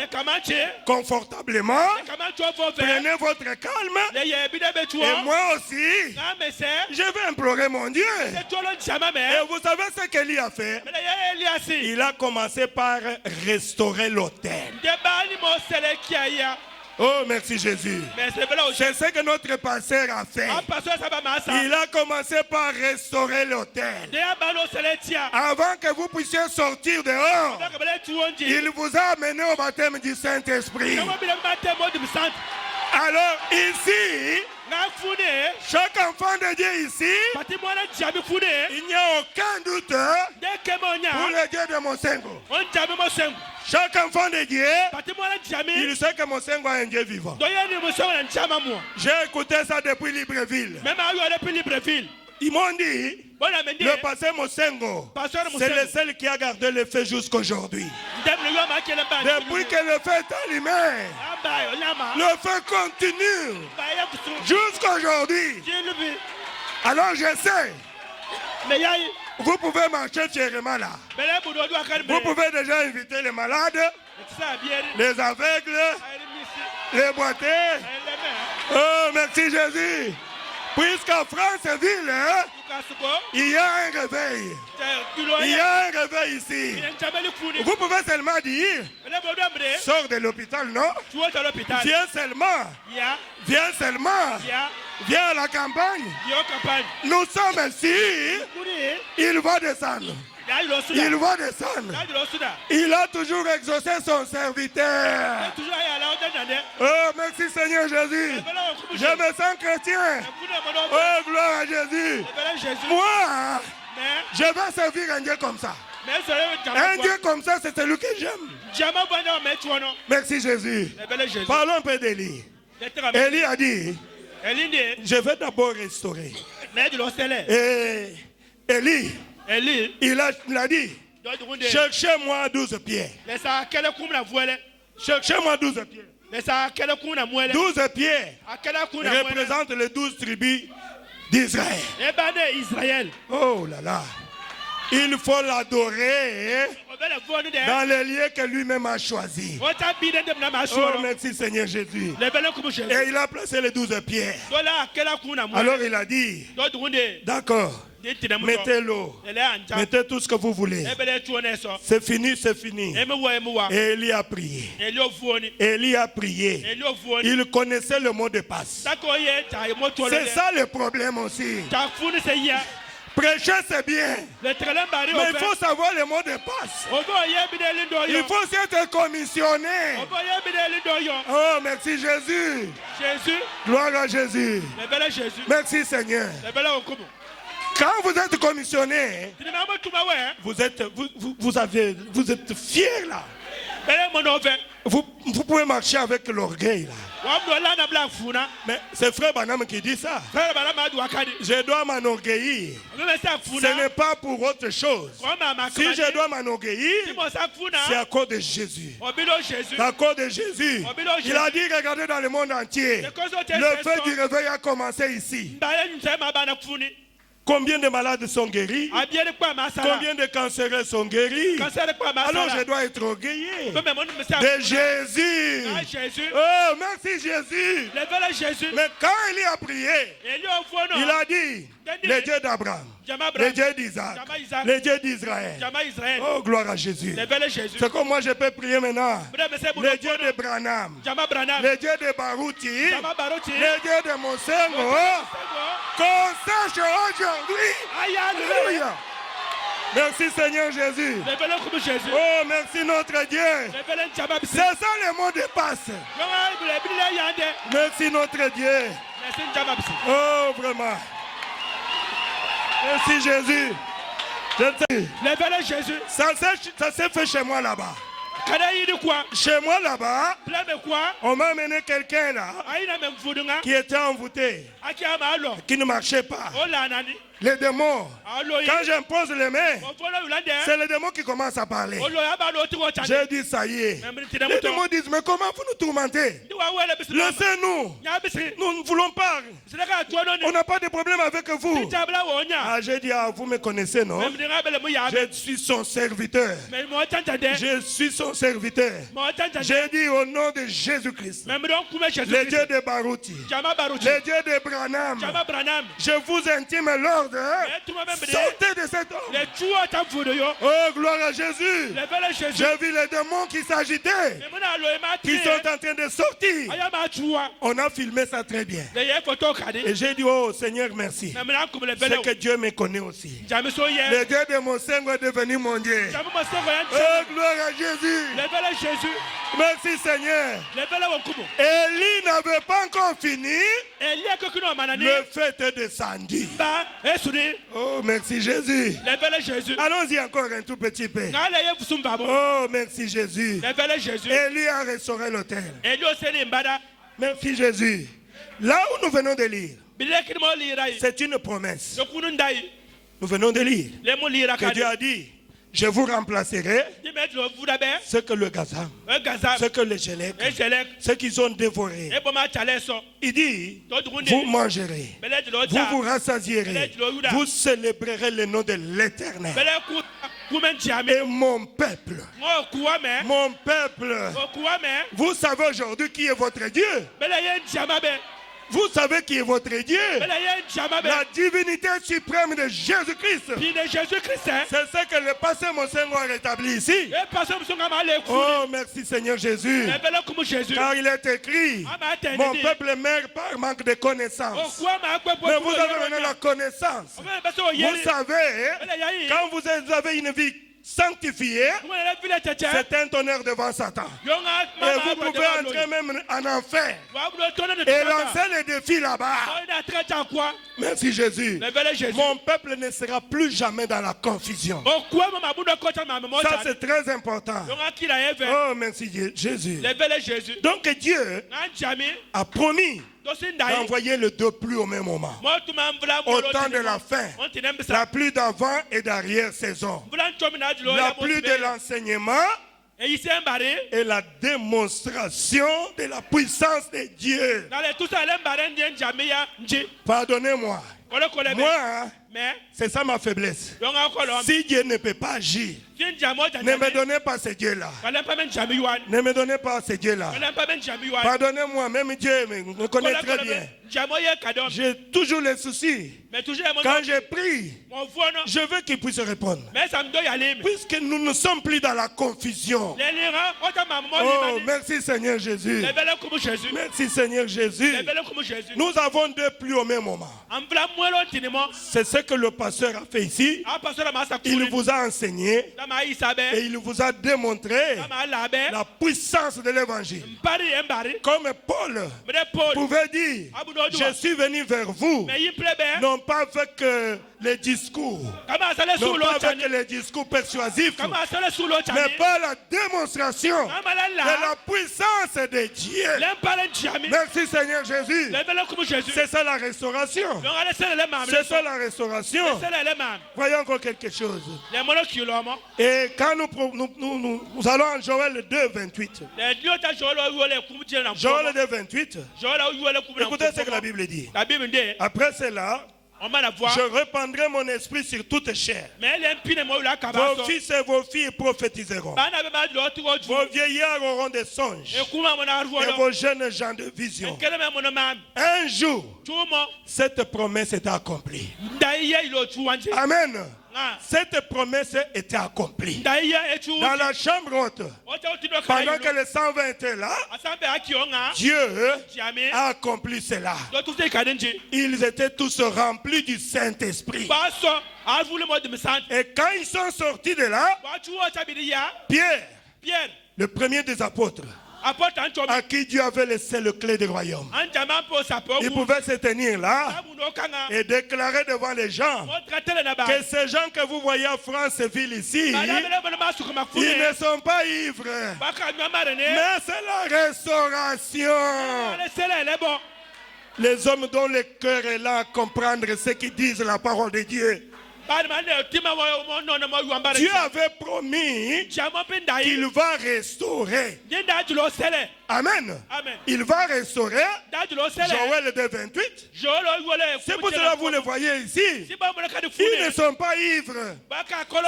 confortablement. Prenez votre calme. Et moi aussi, je vais implorer mon Dieu. Et vous savez ce qu'Élie a fait? Il a commencé par restaurer l'autel. Oh, merci Jésus. C'est ce que notre pasteur a fait. Il a commencé par restaurer l'autel. Avant que vous puissiez sortir dehors, il vous a amené au baptême du Saint-Esprit. Alors ici, chaque enfant de Dieu ici, il n'y a aucun doute pour le Dieu de Mosengo. Chaque enfant de Dieu, il sait que Mosengo est un Dieu vivant. J'ai écouté ça depuis Libreville. Ils m'ont dit, le pasteur Mosengo, c'est le seul qui a gardé le feu jusqu'aujourd'hui. Depuis que le feu est allumé, le feu continue jusqu'aujourd'hui. Alors je sais, vous pouvez marcher fièrement là. Vous pouvez déjà inviter les malades, les aveugles, les boiteux. Oh, merci Jésus. Puisqu'en Franceville, il y a un réveil. Il y a un réveil ici. Vous pouvez seulement dire, sors de l'hôpital, non? Viens seulement. Viens seulement. Viens à la campagne. Nous sommes ici. Il va descendre. Il va descendre. Il a toujours exaucé son serviteur. Oh, merci Seigneur Jésus. Je me sens chrétien. Oh, gloire à Jésus. Moi, je vais servir un Dieu comme ça. Un Dieu comme ça, c'est celui que j'aime. Merci Jésus. Parlons un peu d'Élie. Élie a dit, je vais d'abord restaurer. Et Élie, il a dit, cherchez-moi 12 pierres. Cherchez-moi 12 pierres. 12 pierres représentent les 12 tribus d'Israël. Oh là là. Il faut l'adorer dans les lieux que lui-même a choisis. Oh, merci Seigneur Jésus. Et il a placé les 12 pierres. Alors il a dit, d'accord, mettez l'eau, mettez tout ce que vous voulez. C'est fini, c'est fini. Et Élie a prié. Élie a prié. Il connaissait le mot de passe. C'est ça le problème aussi. Prêcher c'est bien, mais il faut savoir le mot de passe. Il faut aussi être commissionné. Oh, merci Jésus. Gloire à Jésus. Merci Seigneur. Quand vous êtes commissionné, vous êtes fier là. Vous pouvez marcher avec l'orgueil là. Mais c'est Frère Branham qui dit ça. Je dois m'enorgueillir. Ce n'est pas pour autre chose. Si je dois m'enorgueillir, c'est à cause de Jésus. C'est à cause de Jésus. Il a dit, regardez dans le monde entier. Le feu du réveil a commencé ici. Combien de malades sont guéris? Combien de cancéreux sont guéris? Alors je dois être orgueilleux de Jésus. Oh, merci Jésus. Mais quand il a prié, il a dit, le Dieu d'Abraham, le Dieu d'Isaac, le Dieu d'Israël. Oh, gloire à Jésus. C'est comme moi je peux prier maintenant. Le Dieu de Branham, le Dieu de Baruti, le Dieu de Monsengo, qu'on sache aujourd'hui. Alléluia. Merci Seigneur Jésus. Oh, merci notre Dieu. C'est ça le mot de passe. Merci notre Dieu. Oh, vraiment. Merci Jésus. Ça s'est fait chez moi là-bas. Chez moi là-bas, on m'a amené quelqu'un là qui était envoûté, qui ne marchait pas. Les démons, quand j'impose les mains, c'est les démons qui commencent à parler. J'ai dit ça y est. Les démons disent, mais comment vous nous tourmentez? Laissez-nous. Nous ne voulons pas. On n'a pas de problème avec vous. Ah, j'ai dit, ah, vous me connaissez, non? Je suis son serviteur. Je suis son serviteur. J'ai dit au nom de Jésus-Christ, le Dieu de Baruti, le Dieu de Branham, je vous intime l'ordre. Sortez de cet homme. Oh, gloire à Jésus. J'ai vu les démons qui s'agitaient, qui sont en train de sortir. On a filmé ça très bien. Et j'ai dit, oh Seigneur, merci. C'est que Dieu me connaît aussi. Le Dieu de mon Seigneur est devenu mon Dieu. Oh, gloire à Jésus. Merci Seigneur. Élie n'avait pas encore fini. Le feu est descendu. Oh, merci Jésus. Allons-y encore un tout petit peu. Oh, merci Jésus. Élie a restauré l'autel. Merci Jésus. Là où nous venons de lire, c'est une promesse. Nous venons de lire que Dieu a dit, je vous remplacerai ce que le Gaza, ce que les Gélec, ce qu'ils ont dévoré. Il dit, vous mangerez, vous vous rassasierez, vous célébrerez le nom de l'Éternel. Et mon peuple, vous savez aujourd'hui qui est votre Dieu? Vous savez qui est votre Dieu? La divinité suprême de Jésus-Christ. C'est ce que le pasteur Monsengo a rétabli ici. Oh, merci Seigneur Jésus. Car il est écrit, mon peuple meurt par manque de connaissance. Mais vous avez maintenant la connaissance. Vous savez, quand vous avez une vie sanctifié, c'est un tonnerre devant Satan. Et vous pouvez entrer même en enfer et lancer les défis là-bas. Merci Jésus. Mon peuple ne sera plus jamais dans la confusion. Ça c'est très important. Oh, merci Jésus. Donc Dieu a promis d'envoyer le deux pluies au même moment. Au temps de la fin, la pluie d'avant et d'arrière saison, la pluie de l'enseignement et la démonstration de la puissance de Dieu. Pardonnez-moi. Moi, C'est ça ma faiblesse. Si Dieu ne peut pas agir, ne me donnez pas ce Dieu-là. Ne me donnez pas ce Dieu-là. Pardonnez-moi, même Dieu me connaît très bien. J'ai toujours les soucis. Quand je prie, je veux qu'il puisse répondre. Puisque nous ne sommes plus dans la confusion. Oh, merci Seigneur Jésus. Merci Seigneur Jésus. Nous avons deux pluies au même moment. C'est ce que le pasteur a fait ici. Il vous a enseigné et il vous a démontré la puissance de l'évangile. Comme Paul pouvait dire, je suis venu vers vous, non pas avec les discours, non pas avec les discours persuasifs, mais par la démonstration de la puissance de Dieu. Merci Seigneur Jésus. C'est ça la restauration. C'est ça la restauration. Voyons encore quelque chose. Et quand nous allons en Joël 2, 28. Joël 2, 28. Écoutez ce que la Bible dit. Après cela, je répandrai mon esprit sur toute chair. Vos fils et vos filles prophétiseront. Vos vieillards auront des songes. Et vos jeunes gens de vision. Un jour, cette promesse est accomplie. Amen. Cette promesse était accomplie. Dans la chambre haute, pendant que les 120 étaient là, Dieu a accompli cela. Ils étaient tous remplis du Saint-Esprit. Et quand ils sont sortis de là, Pierre, le premier des apôtres, à qui Dieu avait laissé le clé du royaume, il pouvait se tenir là et déclarer devant les gens que ces gens que vous voyez en France-Ville ici, ils ne sont pas ivres, mais c'est la restauration. Les hommes dont le cœur est là à comprendre ce qu'ils disent la parole de Dieu. Dieu avait promis qu'il va restaurer. Amen. Il va restaurer. Joël 2, 28. C'est pour cela que vous le voyez ici. Ils ne sont pas ivres.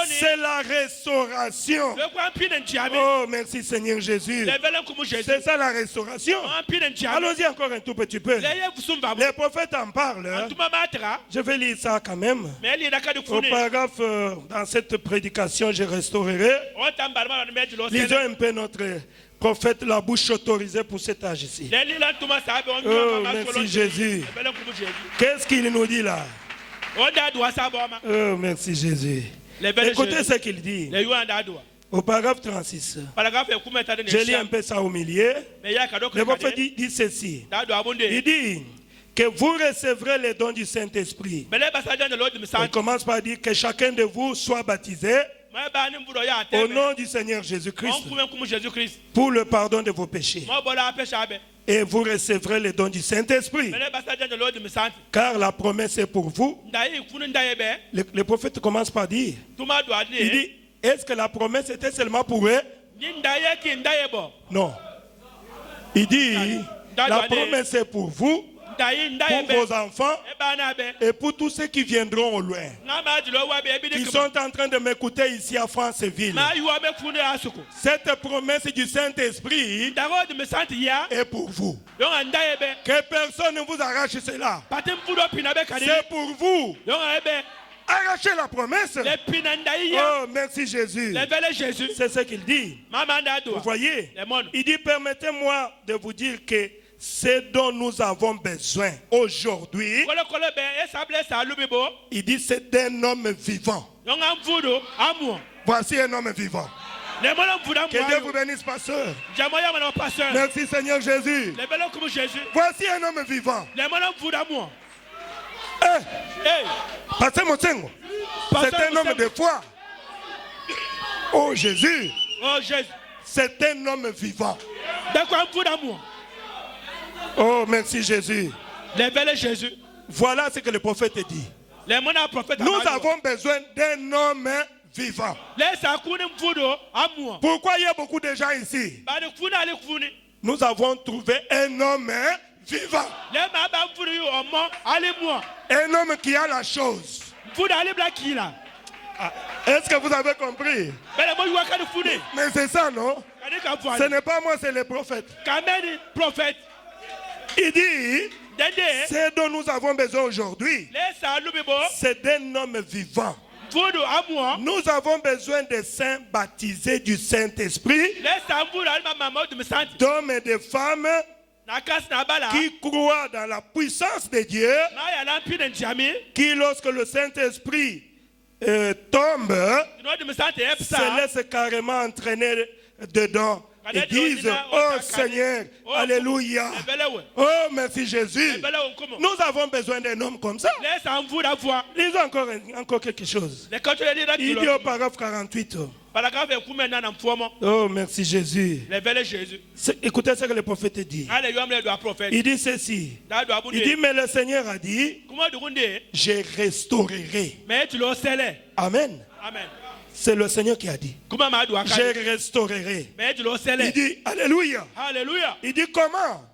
C'est la restauration. Oh, merci Seigneur Jésus. C'est ça la restauration. Allons-y encore un tout petit peu. Les prophètes en parlent. Je vais lire ça quand même. Au paragraphe, dans cette prédication, je restaurerai. Lisons un peu notre prophète, la bouche autorisée pour cet âge ici. Oh, merci Jésus. Qu'est-ce qu'il nous dit là? Oh, merci Jésus. Écoutez ce qu'il dit. Au paragraphe 36. Je lis un peu ça au milieu. Le prophète dit ceci. Il dit que vous recevrez les dons du Saint-Esprit. On commence par dire que chacun de vous soit baptisé au nom du Seigneur Jésus-Christ pour le pardon de vos péchés. Et vous recevrez les dons du Saint-Esprit. Car la promesse est pour vous. Le prophète commence par dire, il dit, est-ce que la promesse était seulement pour eux? Non. Il dit, la promesse est pour vous, pour vos enfants et pour tous ceux qui viendront au loin, qui sont en train de m'écouter ici à Franceville. Cette promesse du Saint-Esprit est pour vous. Que personne ne vous arrache cela. C'est pour vous. Arrachez la promesse. Oh, merci Jésus. C'est ce qu'il dit. Vous voyez, il dit, permettez-moi de vous dire que ce dont nous avons besoin aujourd'hui, il dit, c'est d'un homme vivant. Voici un homme vivant. Que Dieu vous bénisse, pasteur. Merci Seigneur Jésus. Voici un homme vivant. Pasteur Mosengo, c'est un homme de foi. Oh Jésus, c'est un homme vivant. Oh, merci Jésus. Voilà ce que le prophète dit. Nous avons besoin d'un homme vivant. Pourquoi il y a beaucoup de gens ici? Nous avons trouvé un homme vivant. Un homme qui a la chose. Est-ce que vous avez compris? Mais c'est ça, non? Ce n'est pas moi, c'est les prophètes. Il dit, ce dont nous avons besoin aujourd'hui, c'est d'un homme vivant. Nous avons besoin des saints baptisés du Saint-Esprit, d'hommes et de femmes qui croient dans la puissance de Dieu, qui, lorsque le Saint-Esprit tombe, se laisse carrément entraîner dedans. Ils disent, oh Seigneur, alléluia, oh merci Jésus. Nous avons besoin d'un homme comme ça. Lisons encore quelque chose. Il dit au paragraphe 48. Oh merci Jésus. Écoutez ce que le prophète dit. Il dit ceci. Il dit, mais le Seigneur a dit, je restaurerai. Amen. C'est le Seigneur qui a dit. Je restaurerai. Il dit, alléluia. Il dit comment?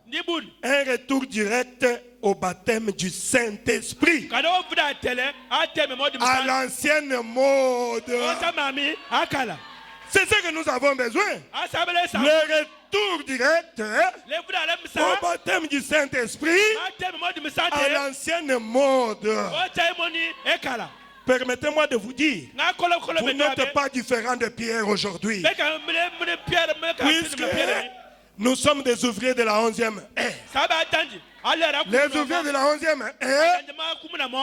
Un retour direct au baptême du Saint-Esprit. À l'ancienne mode. C'est ce que nous avons besoin. Le retour direct au baptême du Saint-Esprit à l'ancienne mode. Permettez-moi de vous dire, vous n'êtes pas différent de Pierre aujourd'hui. Puisque nous sommes des ouvriers de la 11e ère. Les ouvriers de la 11e ère,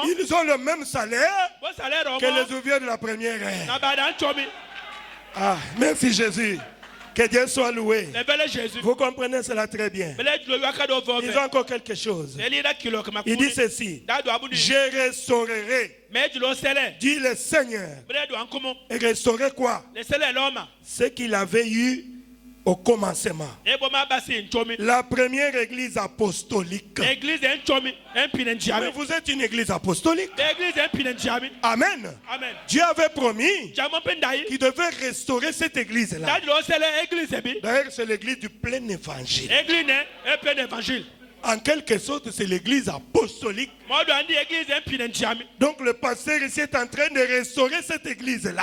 ils ont le même salaire que les ouvriers de la première ère. Ah, merci Jésus. Que Dieu soit loué. Vous comprenez cela très bien. Ils ont encore quelque chose. Il dit ceci. Je restaurerai. Dit le Seigneur. Et restaurer quoi? Ce qu'il avait eu au commencement. La première église apostolique. Mais vous êtes une église apostolique. Amen. Dieu avait promis qu'il devait restaurer cette église-là. D'ailleurs, c'est l'église du plein évangile. En quelque sorte, c'est l'église apostolique. Donc le pasteur ici est en train de restaurer cette église-là.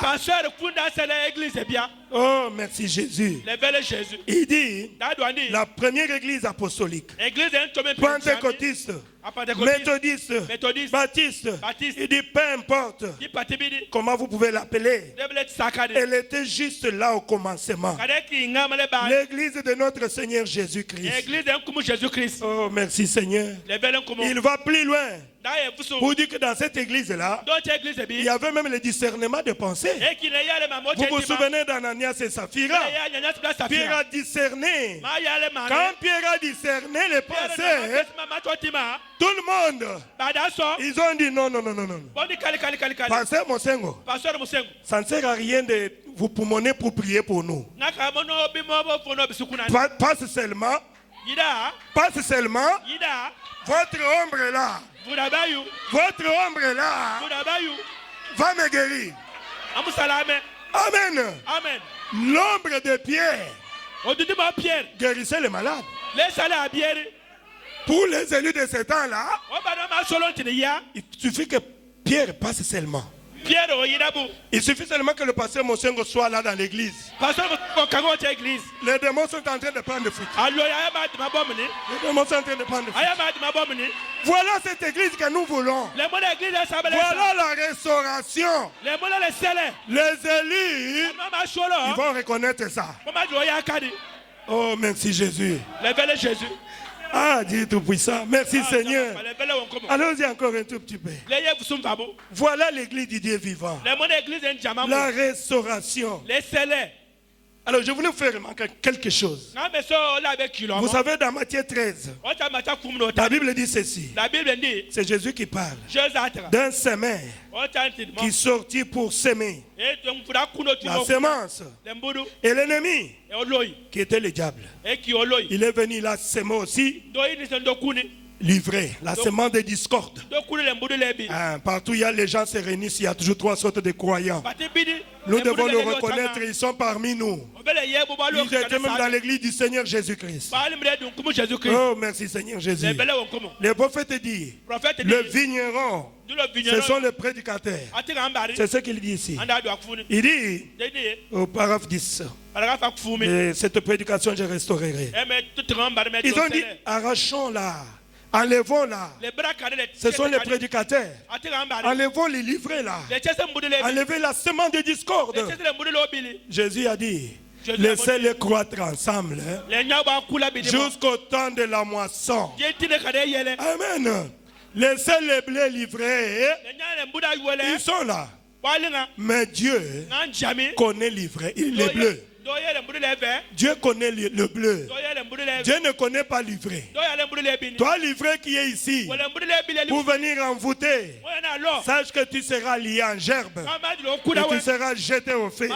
Oh, merci Jésus. Il dit, la première église apostolique, pentecôtiste, méthodiste, baptiste, il dit, peu importe comment vous pouvez l'appeler, elle était juste là au commencement. L'église de notre Seigneur Jésus-Christ. Oh, merci Seigneur. Il va plus loin. Vous dites que dans cette église-là, il y avait même le discernement de pensée. Vous vous souvenez d'Ananias et Saphira? Pierre a discerné. Quand Pierre a discerné les pensées, tout le monde, ils ont dit non. Pasteur Mosengo, ça ne sert à rien de vous poumonner pour prier pour nous. Passe seulement. Votre ombre là. Votre ombre là va me guérir. Amen. L'ombre de Pierre guérissait les malades. Pour les élus de ce temps-là, il suffit que Pierre passe seulement. Il suffit seulement que le pasteur Mosengo soit là dans l'église. Les démons sont en train de prendre fruit. Les démons sont en train de prendre fruit. Voilà cette église que nous voulons. Voilà la restauration. Les élus, ils vont reconnaître ça. Oh, merci Jésus. Ah, Dieu Tout-Puissant. Merci Seigneur. Allons-y encore un tout petit peu. Voilà l'église du Dieu vivant. La restauration. Alors, je voulais vous faire remarquer quelque chose. Vous savez, dans Matthieu 13, la Bible dit ceci. C'est Jésus qui parle d'un semeur qui sortit pour s'aimer la semence. Et l'ennemi, qui était le diable, il est venu là s'aimer aussi. livrée, la semence de discorde. Partout il y a les gens se réunissent, il y a toujours 3 sortes de croyants. Nous devons le reconnaître, ils sont parmi nous. Ils étaient même dans l'église du Seigneur Jésus-Christ. Oh, merci Seigneur Jésus. Le prophète dit, le vigneron, ce sont les prédicateurs. C'est ce qu'il dit ici. Il dit, au paragraphe 10, et cette prédication je restaurerai. Ils ont dit, arrachons-la. Enlevons-la. Ce sont les prédicateurs. Enlevons les livrets là. Enlevez la semence de discorde. Jésus a dit, laissez-les croître ensemble jusqu'au temps de la moisson. Amen. Laissez les blés livrés. Ils sont là. Mais Dieu connaît les bleus. Dieu connaît le bleu. Dieu ne connaît pas l'ivraie. Toi, l'ivraie qui est ici, pour venir envoûter, sache que tu seras lié en gerbe et tu seras jeté au feu.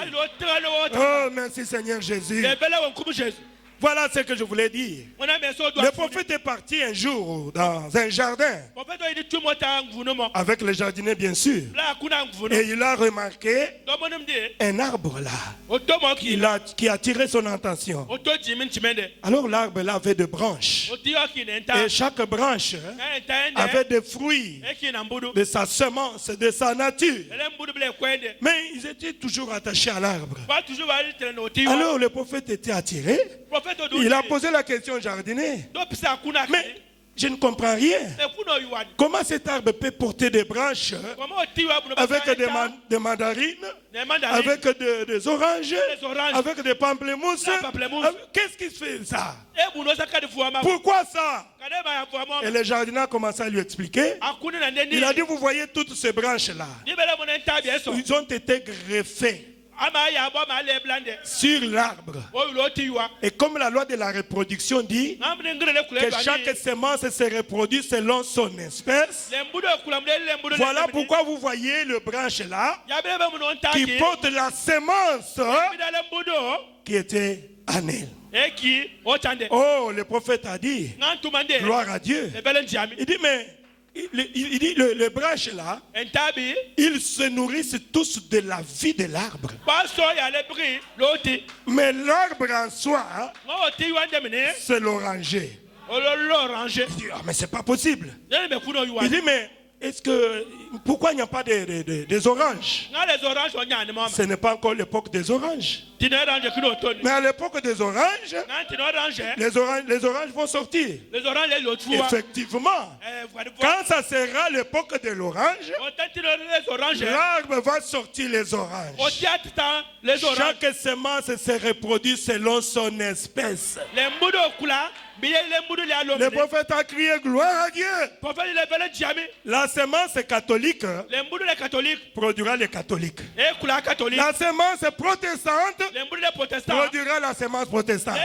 Oh, merci Seigneur Jésus. Voilà ce que je voulais dire. Le prophète est parti un jour dans un jardin avec le jardinier bien sûr. Et il a remarqué un arbre là qui a attiré son attention. Alors l'arbre là avait des branches. Et chaque branche avait des fruits de sa semence, de sa nature. Mais ils étaient toujours attachés à l'arbre. Alors le prophète était attiré. Il a posé la question au jardinier. Mais je ne comprends rien. Comment cet arbre peut porter des branches avec des mandarines, avec des oranges, avec des pamplemousses? Qu'est-ce qui fait ça? Pourquoi ça? Et le jardinier a commencé à lui expliquer. Il a dit, vous voyez toutes ces branches-là, ils ont été greffés sur l'arbre. Et comme la loi de la reproduction dit que chaque semence se reproduit selon son espèce, voilà pourquoi vous voyez le branche là qui porte la semence qui était en elle. Oh, le prophète a dit, gloire à Dieu. Il dit, mais il dit les branches là, ils se nourrissent tous de la vie de l'arbre. Mais l'arbre en soi, c'est l'oranger. Il dit, mais c'est pas possible. Il dit, mais est-ce que pourquoi il n'y a pas des oranges? Ce n'est pas encore l'époque des oranges. Mais à l'époque des oranges, les oranges vont sortir. Effectivement, quand ça sera l'époque de l'orange, l'arbre va sortir les oranges. Chaque semence se reproduit selon son espèce. Le prophète a crié gloire à Dieu. La semence catholique produira les catholiques. La semence protestante produira la semence protestante.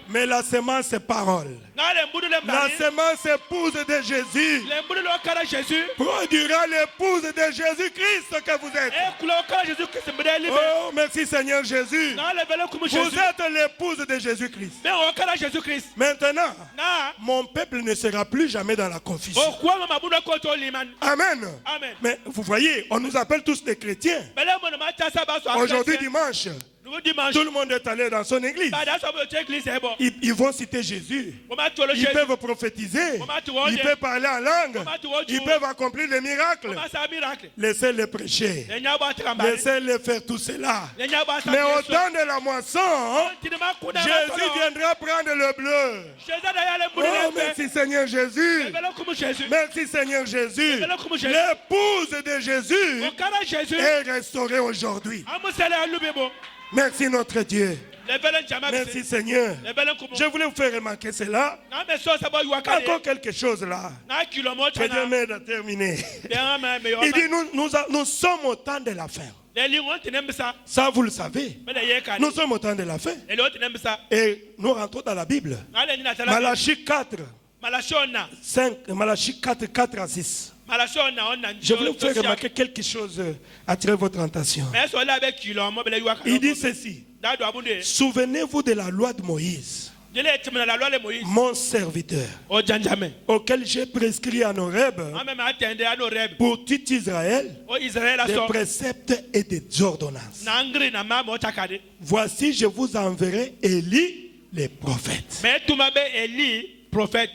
Mais la semence parole, la semence épouse de Jésus produira l'épouse de Jésus-Christ que vous êtes. Oh, merci Seigneur Jésus. Vous êtes l'épouse de Jésus-Christ. Maintenant, mon peuple ne sera plus jamais dans la confusion. Amen. Mais vous voyez, on nous appelle tous des chrétiens. Aujourd'hui dimanche, tout le monde est allé dans son église. Ils vont citer Jésus. Ils peuvent prophétiser. Ils peuvent parler en langue. Ils peuvent accomplir des miracles. Laissez-les prêcher. Laissez-les faire tout cela. Mais au temps de la moisson, Jésus viendra prendre le bleu. Oh, merci Seigneur Jésus. Merci Seigneur Jésus. L'épouse de Jésus est restaurée aujourd'hui. Merci notre Dieu. Merci Seigneur. Je voulais vous faire remarquer cela. Encore quelque chose là. Que Dieu m'aide à terminer. Il dit nous sommes au temps de la fin. Ça vous le savez. Nous sommes au temps de la fin. Et nous rentrons dans la Bible. Malachie 4. 5, Malachie 4, 4 à 6. Je voulais vous faire remarquer quelque chose, attirer votre attention. Il dit ceci. Souvenez-vous de la loi de Moïse. mon serviteur, auquel j'ai prescrit en Horeb pour tout Israël des préceptes et des ordonnances. Voici, je vous enverrai Élie, les prophètes.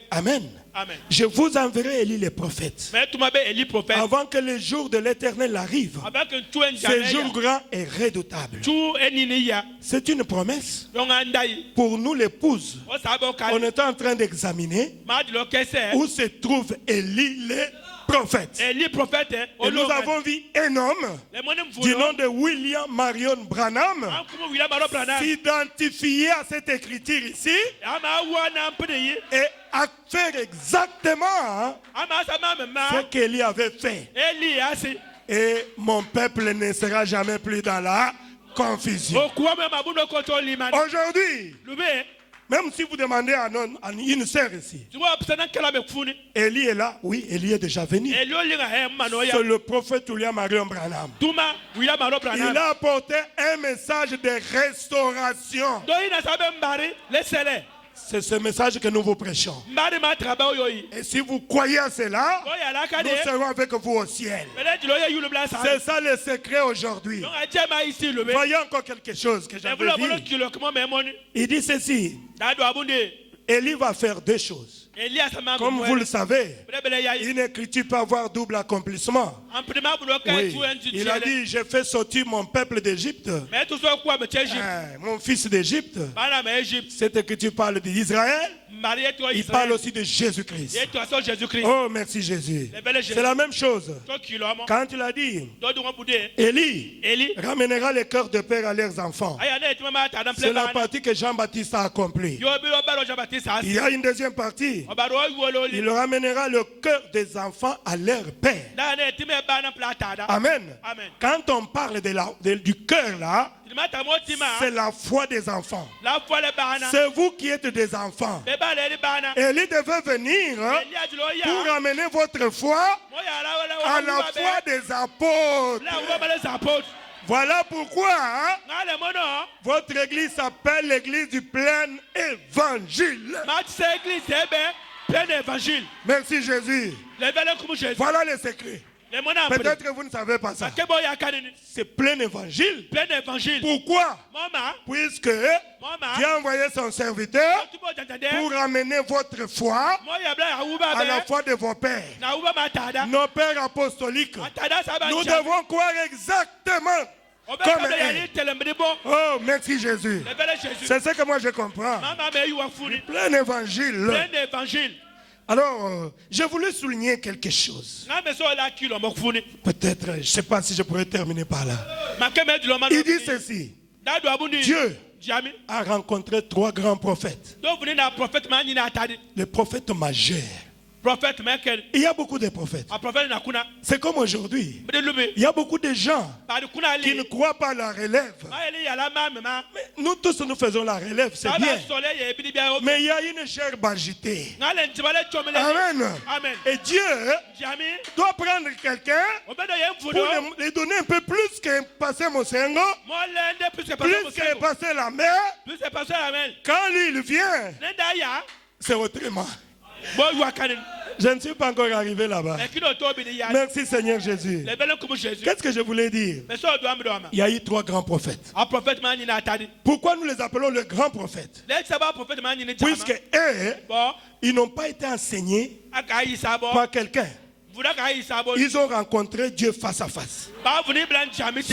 Amen. Amen. Je vous enverrai Élie les prophètes. Avant que le jour de l'Éternel arrive. Ce jour grand et redoutable. C'est une promesse. Pour nous l'épouse. On est en train d'examiner où se trouve Élie les prophètes. Et nous avons vu un homme du nom de William Marion Branham s'identifier à cette écriture ici et à faire exactement ce qu'Élie avait fait. Et mon peuple ne sera jamais plus dans la confusion. Aujourd'hui, même si vous demandez à une sœur ici, Élie est là. Oui, Élie est déjà venu. C'est le prophète William Marion Branham. Il a apporté un message de restauration. C'est ce message que nous vous prêchons. Et si vous croyez à cela, nous serons avec vous au ciel. C'est ça le secret aujourd'hui. Voyons encore quelque chose que j'avais vu. Il dit ceci. Élie va faire deux choses. Comme vous le savez, une écriture peut avoir double accomplissement. Oui. Il a dit, j'ai fait sortir mon peuple d'Égypte, mon fils d'Égypte. Cette écriture parle d'Israël. Il parle aussi de Jésus-Christ. Oh, merci Jésus. C'est la même chose. Quand il a dit, Élie ramènera les cœurs de père à leurs enfants. C'est la partie que Jean-Baptiste a accomplie. Il y a une deuxième partie. Il ramènera le cœur des enfants à leur père. Amen. Quand on parle du cœur là, c'est la foi des enfants. C'est vous qui êtes des enfants. Élie devait venir pour ramener votre foi à la foi des apôtres. Voilà pourquoi votre église s'appelle l'église du plein évangile. Merci Jésus. Voilà le secret. Peut-être que vous ne savez pas ça. C'est plein évangile. Pourquoi? Puisque Dieu a envoyé son serviteur pour ramener votre foi à la foi de vos pères. Nos pères apostoliques. Nous devons croire exactement comme elle. Oh, merci Jésus. C'est ce que moi je comprends. Plein évangile. Alors, je voulais souligner quelque chose. Peut-être, je ne sais pas si je pourrais terminer par là. Il dit ceci. Dieu a rencontré trois grands prophètes. Les prophètes majeurs. Il y a beaucoup de prophètes. C'est comme aujourd'hui. Il y a beaucoup de gens qui ne croient pas à la relève. Mais nous tous nous faisons la relève, c'est bien. Mais il y a une gerbe agitée. Amen. Et Dieu doit prendre quelqu'un pour lui donner un peu plus que passer Mosengo, plus que passer la mer. Quand lui il vient, c'est autrement. Je ne suis pas encore arrivé là-bas. Merci Seigneur Jésus. Qu'est-ce que je voulais dire? Il y a eu trois grands prophètes. Pourquoi nous les appelons les grands prophètes? Puisque eux, ils n'ont pas été enseignés par quelqu'un. Ils ont rencontré Dieu face à face.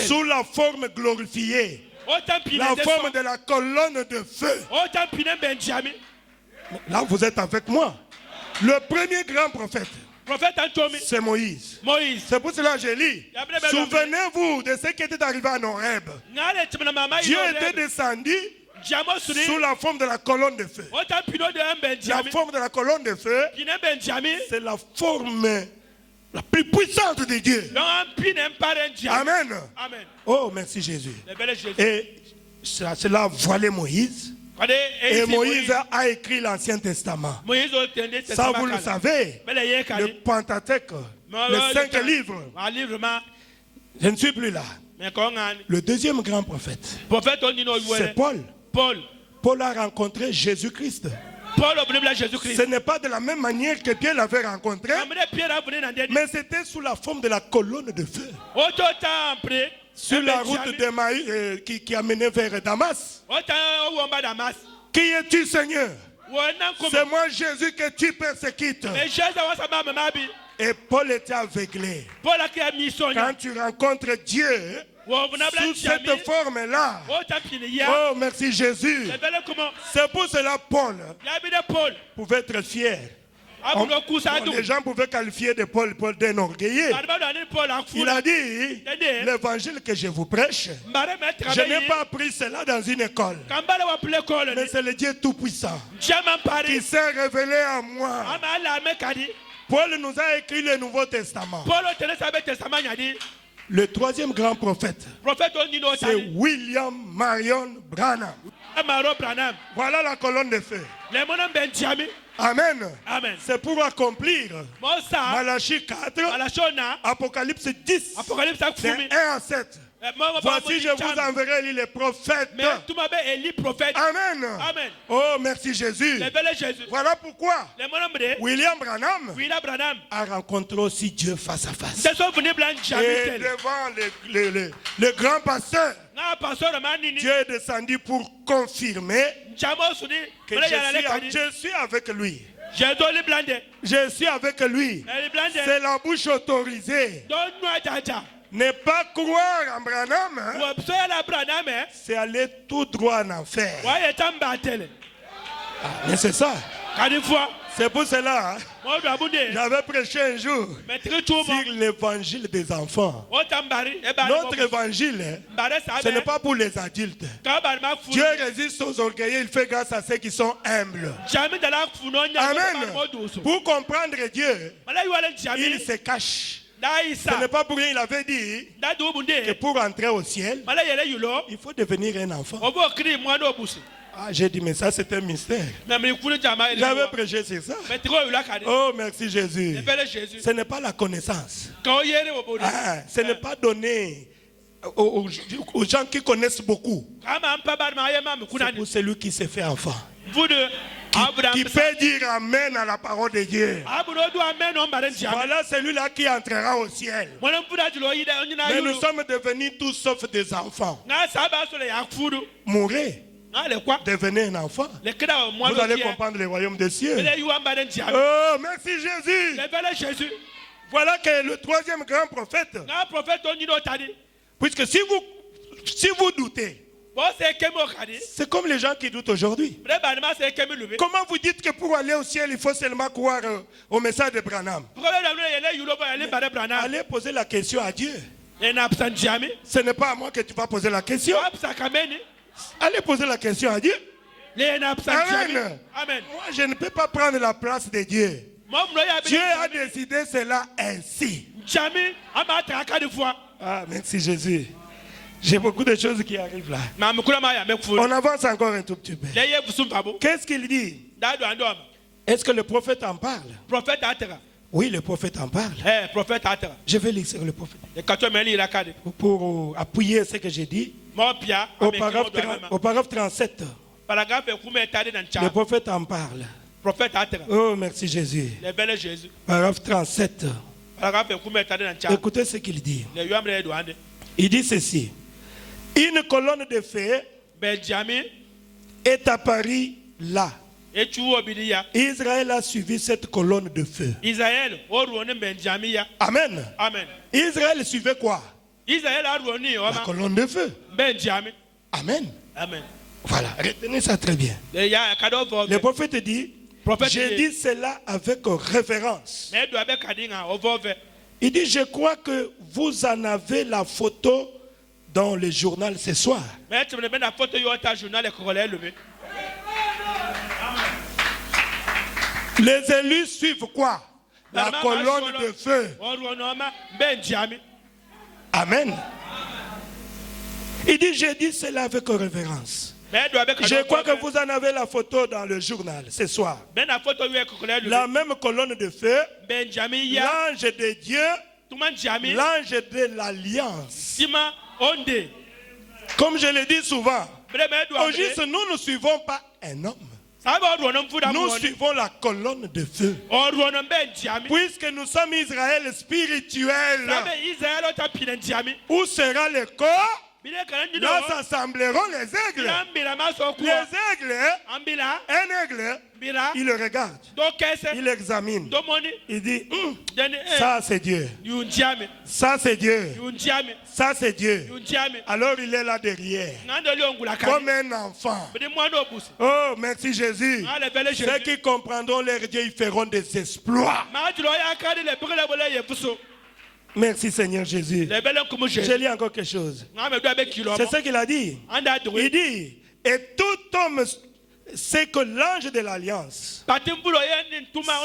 Sous la forme glorifiée. La forme de la colonne de feu. Là, vous êtes avec moi. Le premier grand prophète, c'est Moïse. C'est pour cela que j'ai lu. Souvenez-vous de ce qui était arrivé en Horeb. Dieu était descendu sous la forme de la colonne de feu. La forme de la colonne de feu, c'est la forme la plus puissante de Dieu. Amen. Oh, merci Jésus. Et cela voilait Moïse. Et Moïse a écrit l'Ancien Testament. Ça, vous le savez. Le Pentateuque, les 5 livres. Je ne suis plus là. Le deuxième grand prophète, c'est Paul. Paul a rencontré Jésus-Christ. Ce n'est pas de la même manière que Pierre l'avait rencontré, mais c'était sous la forme de la colonne de feu. Sur la route de qui a mené vers Damas. Qui es-tu, Seigneur? C'est moi, Jésus, que tu persécutes. Et Paul était aveuglé. Quand tu rencontres Dieu sous cette forme-là, oh merci Jésus. C'est pour cela Paul pouvait être fier. Les gens pouvaient qualifier de Paul d'un orgueilleux. Il a dit, l'évangile que je vous prêche, je n'ai pas appris cela dans une école, mais c'est le Dieu Tout-Puissant qui s'est révélé à moi. Paul nous a écrit le Nouveau Testament. Le troisième grand prophète, c'est William Marion Branham. Voilà la colonne de feu. Amen. C'est pour accomplir Malachie 4, Apocalypse 10, de 1 à 7. Voici, je vous enverrai les prophètes. Amen. Oh, merci Jésus. Voilà pourquoi William Branham a rencontré aussi Dieu face à face. Et devant le grand pasteur, Dieu est descendu pour confirmer que je suis avec lui. Je suis avec lui. C'est la bouche autorisée. Ne pas croire en Branham, c'est aller tout droit en enfer. Mais c'est ça. C'est pour cela, j'avais prêché un jour sur l'évangile des enfants. Notre évangile, ce n'est pas pour les adultes. Dieu résiste aux orgueilleux, il fait grâce à ceux qui sont humbles. Amen. Pour comprendre Dieu, il se cache. Ce n'est pas pour rien, il avait dit que pour entrer au ciel, il faut devenir un enfant. Ah, j'ai dit, mais ça c'est un mystère. J'avais prêché sur ça. Oh, merci Jésus. Ce n'est pas la connaissance. Ce n'est pas donné aux gens qui connaissent beaucoup. C'est pour celui qui s'est fait enfant. Qui peut dire Amen à la parole de Dieu. Voilà celui-là qui entrera au ciel. Mais nous sommes devenus tous sauf des enfants. Mourez. Devenez un enfant. Vous allez comprendre le royaume des cieux. Oh, merci Jésus. Voilà que le troisième grand prophète. Puisque si vous doutez, c'est comme les gens qui doutent aujourd'hui. Comment vous dites que pour aller au ciel, il faut seulement croire au message de Branham? Allez poser la question à Dieu. Ce n'est pas à moi que tu vas poser la question. Allez poser la question à Dieu. Amen. Moi, je ne peux pas prendre la place de Dieu. Dieu a décidé cela ainsi. Ah, merci Jésus. J'ai beaucoup de choses qui arrivent là. On avance encore un tout petit peu. Qu'est-ce qu'il dit? Est-ce que le prophète en parle? Oui, le prophète en parle. Je vais lire sur le prophète. Pour appuyer ce que j'ai dit. Au paragraphe 37. Le prophète en parle. Oh, merci Jésus. Paragraphe 37. Écoutez ce qu'il dit. Il dit ceci. Une colonne de feu est apparue là. Israël a suivi cette colonne de feu. Amen. Israël suivait quoi? La colonne de feu. Amen. Voilà, retenez ça très bien. Le prophète dit, j'ai dit cela avec révérence. Il dit, je crois que vous en avez la photo dans le journal ce soir. Les élus suivent quoi? La colonne de feu. Amen. Il dit, j'ai dit cela avec révérence. Je crois que vous en avez la photo dans le journal ce soir. La même colonne de feu, l'ange de Dieu, l'ange de l'alliance. Comme je le dis souvent, Au juste, nous ne suivons pas un homme. Nous suivons la colonne de feu. Puisque nous sommes Israël spirituel, où sera le corps? Là s'assembleront les aigles. Les aigles, un aigle, il le regarde, il examine, il dit, ça c'est Dieu, ça c'est Dieu, ça c'est Dieu. Alors il est là derrière, comme un enfant. Oh, merci Jésus. Ceux qui comprendront leur Dieu, ils feront des exploits. Merci Seigneur Jésus. Je lis encore quelque chose. C'est ce qu'il a dit. Il dit, et tout homme sait que l'ange de l'alliance,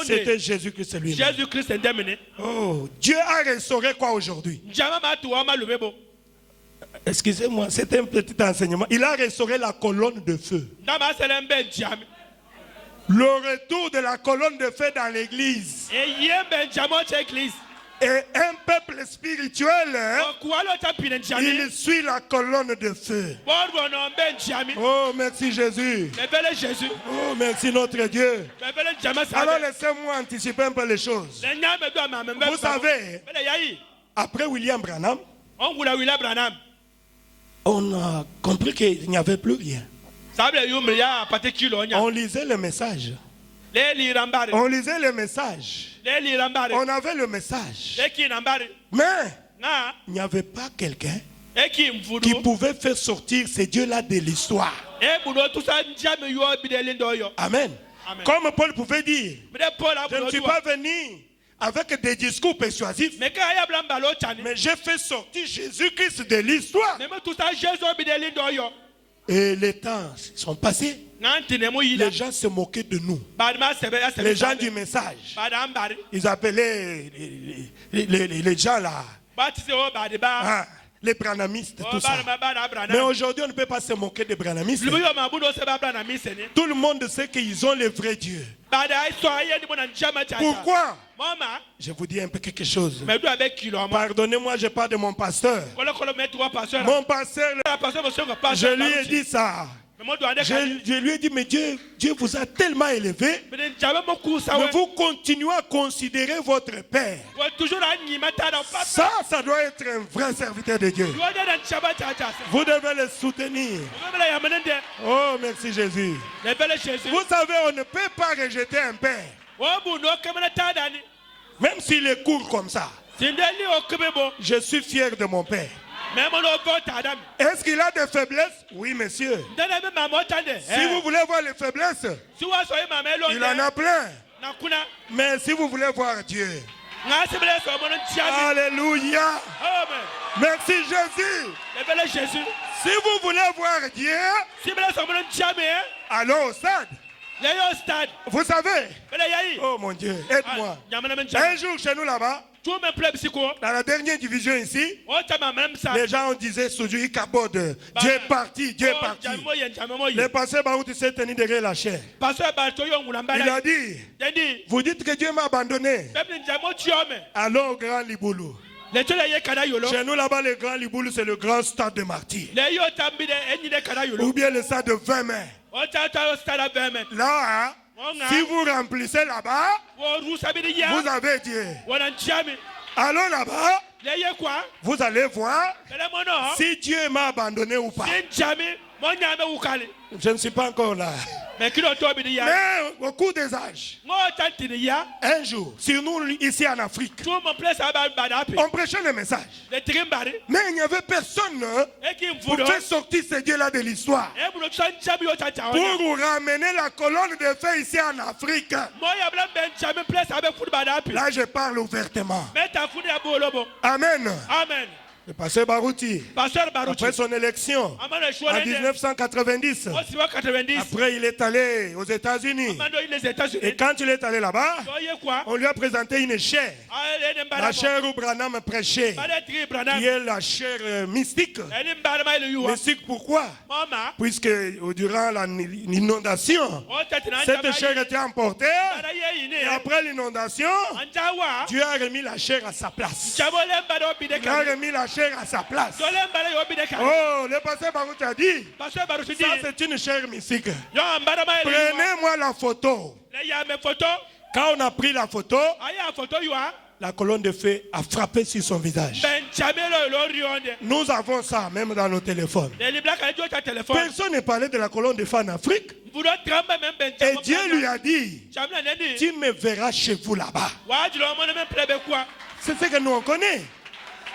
c'était Jésus-Christ lui-même. Oh, Dieu a restauré quoi aujourd'hui? Excusez-moi, c'était un petit enseignement. Il a restauré la colonne de feu. Le retour de la colonne de feu dans l'église. Et un peuple spirituel, il suit la colonne de feu. Oh, merci Jésus. Oh, merci notre Dieu. Alors laissez-moi anticiper un peu les choses. Vous savez, après William Branham, on a compris qu'il n'y avait plus rien. On lisait le message. On lisait le message. On avait le message. Mais il n'y avait pas quelqu'un qui pouvait faire sortir ces dieux-là de l'histoire. Amen. Comme Paul pouvait dire, je ne suis pas venu avec des discours persuasifs, mais j'ai fait sortir Jésus-Christ de l'histoire. Et les temps sont passés. Les gens se moquaient de nous. Les gens du message. Ils appelaient les gens là. Les branhamistes, tout ça. Mais aujourd'hui, on ne peut pas se moquer des branhamistes. Tout le monde sait qu'ils ont le vrai Dieu. Pourquoi? Je vous dis un peu quelque chose. Pardonnez-moi, je parle de mon pasteur. Mon pasteur, je lui ai dit ça. Je lui ai dit, mais Dieu vous a tellement élevé, mais vous continuez à considérer votre Père. Ça doit être un vrai serviteur de Dieu. Vous devez le soutenir. Oh, merci Jésus. Vous savez, on ne peut pas rejeter un Père, même s'il est court comme ça. Je suis fier de mon Père. Est-ce qu'il a des faiblesses? Oui, monsieur. Si vous voulez voir les faiblesses, il en a plein. Mais si vous voulez voir Dieu, alléluia. Merci Jésus. Si vous voulez voir Dieu, allons au stade. Vous savez, oh mon Dieu, aide-moi. Un jour chez nous là-bas, dans la dernière division ici, les gens disaient toujours Ikabod, Dieu est parti, Dieu est parti. Le pasteur Baout s'est tenu derrière la chair. Il a dit, vous dites que Dieu m'a abandonné. Allons au Grand Liboulou. Chez nous là-bas, le Grand Liboulou, c'est le grand stade de martyrs. Ou bien le stade de 20 mètres. Là, si vous remplissez là-bas, vous avez Dieu. Allons là-bas, vous allez voir si Dieu m'a abandonné ou pas. Je ne suis pas encore là. Mais au cours des âges, un jour, sur nous ici en Afrique, on prêchait le message. Mais il n'y avait personne pour faire sortir ces dieux-là de l'histoire. Pour ramener la colonne de feu ici en Afrique. Là, je parle ouvertement. Amen. Amen. Le pasteur Barouti, après son élection en 1990, après il est allé aux États-Unis. Et quand il est allé là-bas, on lui a présenté une chaire. La chaire où Branham prêchait, qui est la chaire mystique. Mystique pourquoi? Puisque durant l'inondation, cette chaire était emportée. Et après l'inondation, Dieu a remis la chair à sa place. Il a remis la chair à sa place. Oh, le pasteur Baruch a dit, ça c'est une chair mystique. Prenez-moi la photo. Quand on a pris la photo, la colonne de feu a frappé sur son visage. Nous avons ça même dans nos téléphones. Personne n'est parlé de la colonne de feu en Afrique. Et Dieu lui a dit, tu me verras chez vous là-bas. C'est ce que nous on connaît.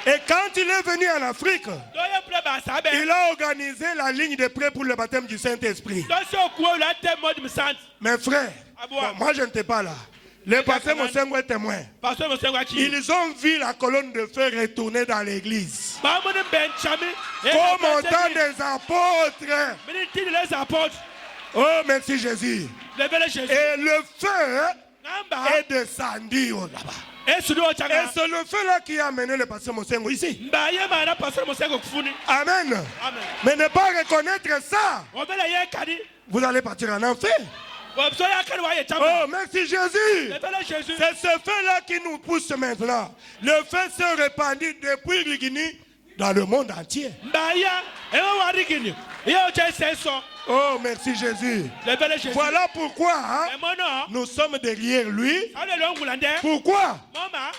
Et quand il est venu en Afrique, il a organisé la ligne de prêt pour le baptême du Saint-Esprit. Mes frères, moi je n'étais pas là. Le pasteur Mosengo est témoin. Ils ont vu la colonne de feu retourner dans l'église. Comme au temps des apôtres. Oh, merci Jésus. Et le feu est descendu là-bas. Et c'est le feu là qui a amené le pasteur Mosengo ici. Amen. Mais ne pas reconnaître ça, vous allez partir en enfer. Oh, merci Jésus. C'est ce feu-là qui nous pousse maintenant. Le feu s'est répandu depuis le Guinée dans le monde entier. Oh, merci Jésus. Voilà pourquoi nous sommes derrière lui. Pourquoi?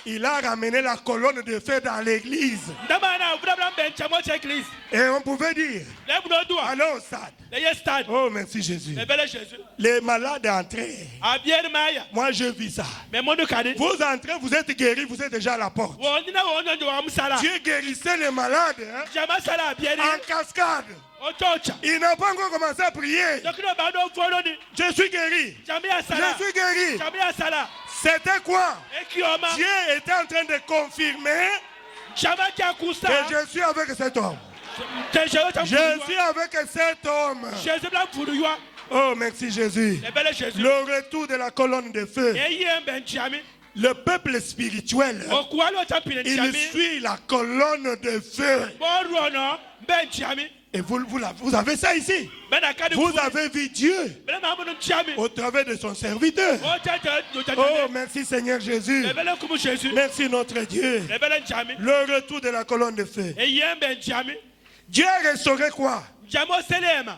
Il a ramené la colonne de feu dans l'église. Et on pouvait dire, allons au stade. Oh, merci Jésus. Les malades entrés. Moi, je vis ça. Vous entrez, vous êtes guéris, vous êtes déjà à la porte. Dieu guérissait les malades en cascade. Il n'a pas encore commencé à prier. Je suis guéri. Je suis guéri. C'était quoi? Dieu était en train de confirmer que je suis avec cet homme. Je suis avec cet homme. Oh, merci Jésus. Le retour de la colonne de feu. Le peuple spirituel, il suit la colonne de feu. Et vous avez ça ici. Vous avez vu Dieu au travers de son serviteur. Oh, merci Seigneur Jésus. Merci notre Dieu. Le retour de la colonne de feu. Dieu a restauré quoi?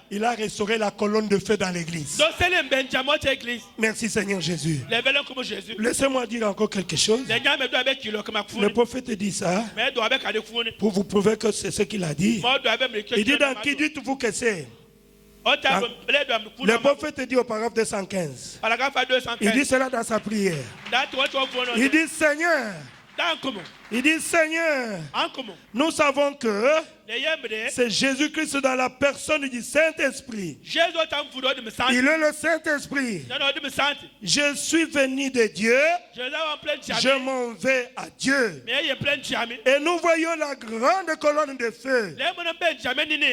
Il a restauré la colonne de feu dans l'église. Merci Seigneur Jésus. Laissez-moi dire encore quelque chose. Le prophète dit ça pour vous prouver que c'est ce qu'il a dit. Il dit dans qui dites-vous que c'est? Le prophète dit au paragraphe 215. Il dit cela dans sa prière. Il dit Seigneur, nous savons que c'est Jésus-Christ dans la personne du Saint-Esprit. Il est le Saint-Esprit. Je suis venu de Dieu. Je m'en vais à Dieu. Et nous voyons la grande colonne de feu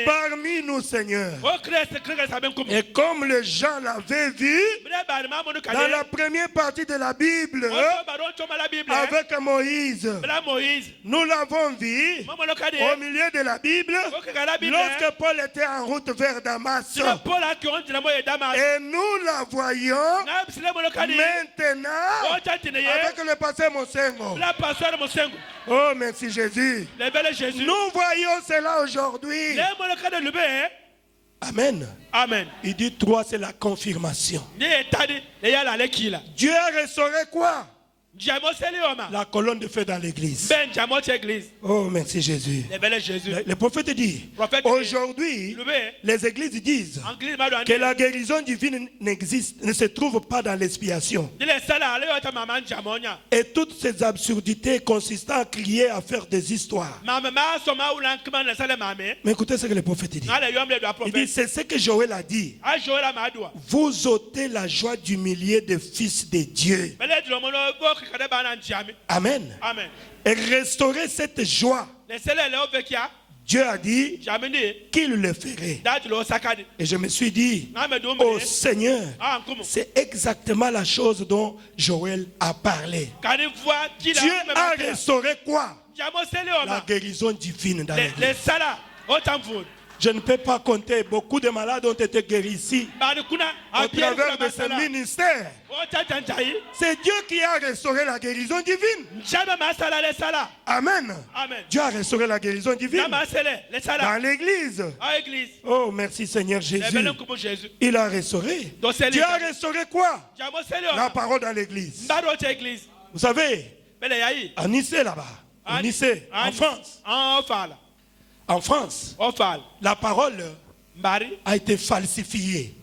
parmi nous, Seigneur. Et comme les gens l'avaient vu dans la première partie de la Bible avec Moïse, nous l'avons vu au milieu de la Bible lorsque Paul était en route vers Damas. Et nous la voyons maintenant avec le pasteur Mosengo. Oh, merci Jésus. Nous voyons cela aujourd'hui. Amen. Il dit 3, c'est la confirmation. Dieu a restauré quoi? La colonne de feu dans l'église. Oh, merci Jésus. Le prophète dit, aujourd'hui, les églises disent que la guérison divine ne se trouve pas dans l'expiation. Et toutes ces absurdités consistant à crier, à faire des histoires. Mais écoutez ce que le prophète dit. Il dit, c'est ce que Joël a dit. Vous ôtez la joie d'humilier des fils de Dieu. Amen. Et restaurer cette joie. Dieu a dit qu'il le ferait. Et je me suis dit, oh Seigneur, c'est exactement la chose dont Joël a parlé. Dieu a restauré quoi? La guérison divine dans l'église. Je ne peux pas compter. Beaucoup de malades ont été guéris ici au travers de ce ministère. C'est Dieu qui a restauré la guérison divine. Amen. Dieu a restauré la guérison divine dans l'église. Oh, merci Seigneur Jésus. Il a restauré. Dieu a restauré quoi? La parole dans l'église. Vous savez, à Nice là-bas, à Nice, en France. En France, la parole a été falsifiée.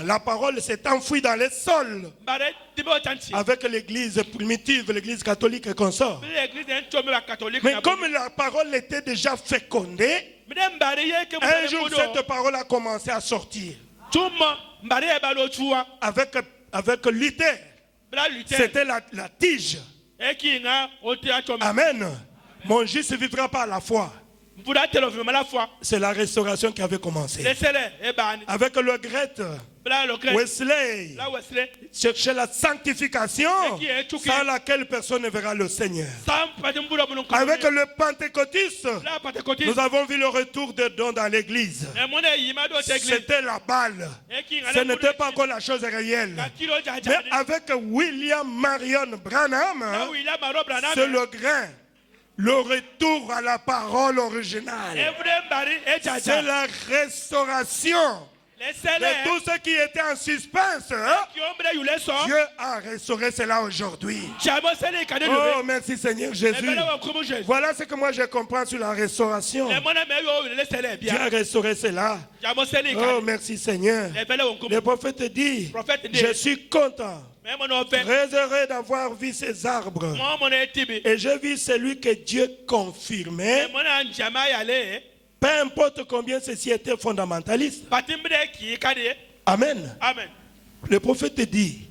La parole s'est enfouie dans les sols avec l'église primitive, l'église catholique et consort. Mais comme la parole était déjà fécondée, un jour cette parole a commencé à sortir. Avec Luther, c'était la tige. Amen. Mon juste vivra par la foi. C'est la restauration qui avait commencé. Avec le Grete, Wesley cherchait la sanctification sans laquelle personne ne verra le Seigneur. Avec le pentecôtiste, nous avons vu le retour des dons dans l'église. C'était la balle. Ce n'était pas encore la chose réelle. Mais avec William Marion Branham, c'est le grain. Le retour à la parole originale. C'est la restauration de tout ce qui était en suspense. Dieu a restauré cela aujourd'hui. Oh, merci Seigneur Jésus. Voilà ce que moi je comprends sur la restauration. Dieu a restauré cela. Oh, merci Seigneur. Le prophète dit, je suis content, très heureux d'avoir vu ces arbres. Et j'ai vu celui que Dieu confirmait. Peu importe combien ceci était fondamentaliste. Amen. Le prophète dit,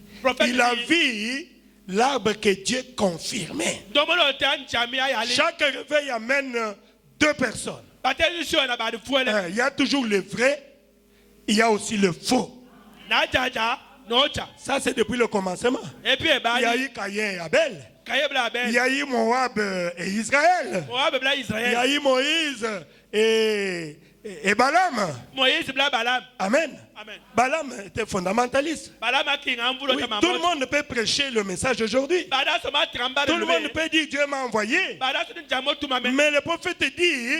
il a vu l'arbre que Dieu confirmait. Chaque réveil amène deux personnes. Il y a toujours le vrai, il y a aussi le faux. Ça, c'est depuis le commencement. Il y a eu Caïn et Abel. Il y a eu Moab et Israël. Il y a eu Moïse et Balaam. Amen. Balaam était fondamentaliste. Oui, tout le monde peut prêcher le message aujourd'hui. Tout le monde peut dire Dieu m'a envoyé. Mais le prophète dit,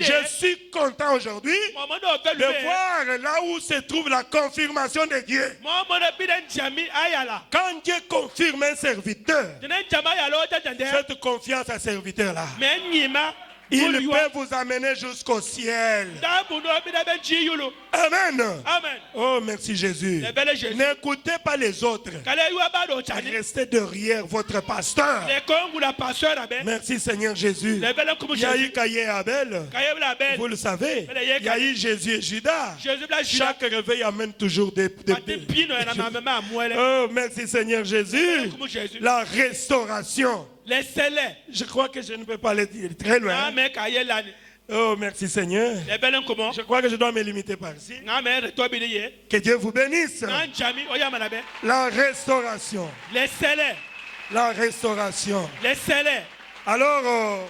je suis content aujourd'hui de voir là où se trouve la confirmation de Dieu. Quand Dieu confirme un serviteur, cette confiance à serviteur-là, il peut vous amener jusqu'au ciel. Amen. Oh, merci Jésus. N'écoutez pas les autres. Restez derrière votre pasteur. Merci Seigneur Jésus. Il y a eu Caïn et Abel. Vous le savez. Il y a eu Jésus et Judas. Chaque réveil amène toujours des oh, merci Seigneur Jésus. La restauration. Je crois que je ne peux pas aller très loin. Oh, merci Seigneur. Je crois que je dois me limiter par ici. Que Dieu vous bénisse. La restauration. La restauration. Alors,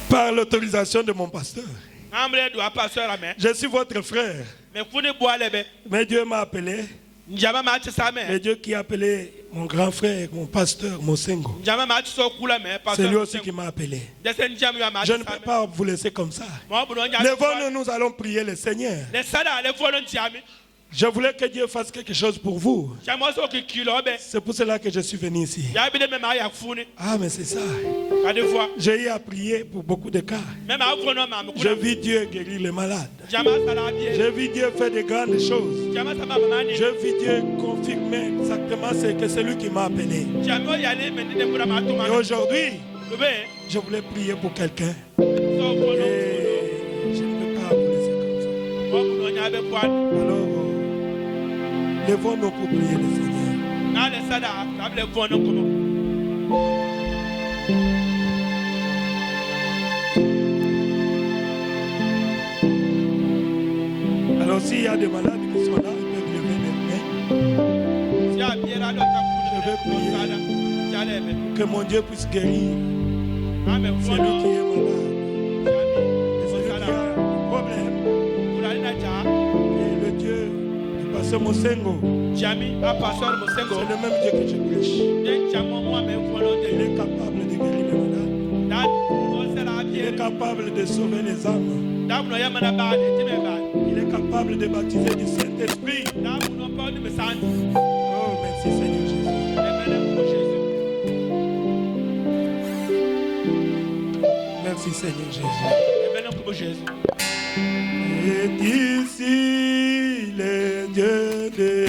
par l'autorisation de mon pasteur, je suis votre frère. Mais Dieu m'a appelé. C'est Dieu qui a appelé mon grand frère, mon pasteur, Mosengo. C'est lui aussi qui m'a appelé. Je ne peux pas vous laisser comme ça. Levons-nous, nous allons prier le Seigneur. Je voulais que Dieu fasse quelque chose pour vous. C'est pour cela que je suis venu ici. Ah, mais c'est ça. J'ai eu à prier pour beaucoup de cas. J'ai vu Dieu guérir les malades. J'ai vu Dieu faire de grandes choses. J'ai vu Dieu confirmer exactement ce que c'est lui qui m'a appelé. Et aujourd'hui, je voulais prier pour quelqu'un. Et je ne peux pas vous laisser comme ça. Alors, levons-nous pour prier le Seigneur. Alors s'il y a des malades qui sont là, ils peuvent lever les mains. Je vais prier que mon Dieu puisse guérir celui qui est malade. pasteur Mosengo. Jami, à pasteur Mosengo. C'est le même Dieu que je prêche. Il est capable de guérir les malades. Il est capable de sauver les âmes. Il est capable de baptiser du Saint-Esprit. Oh, merci Seigneur Jésus. Merci Seigneur Jésus. Et ici le Dieu de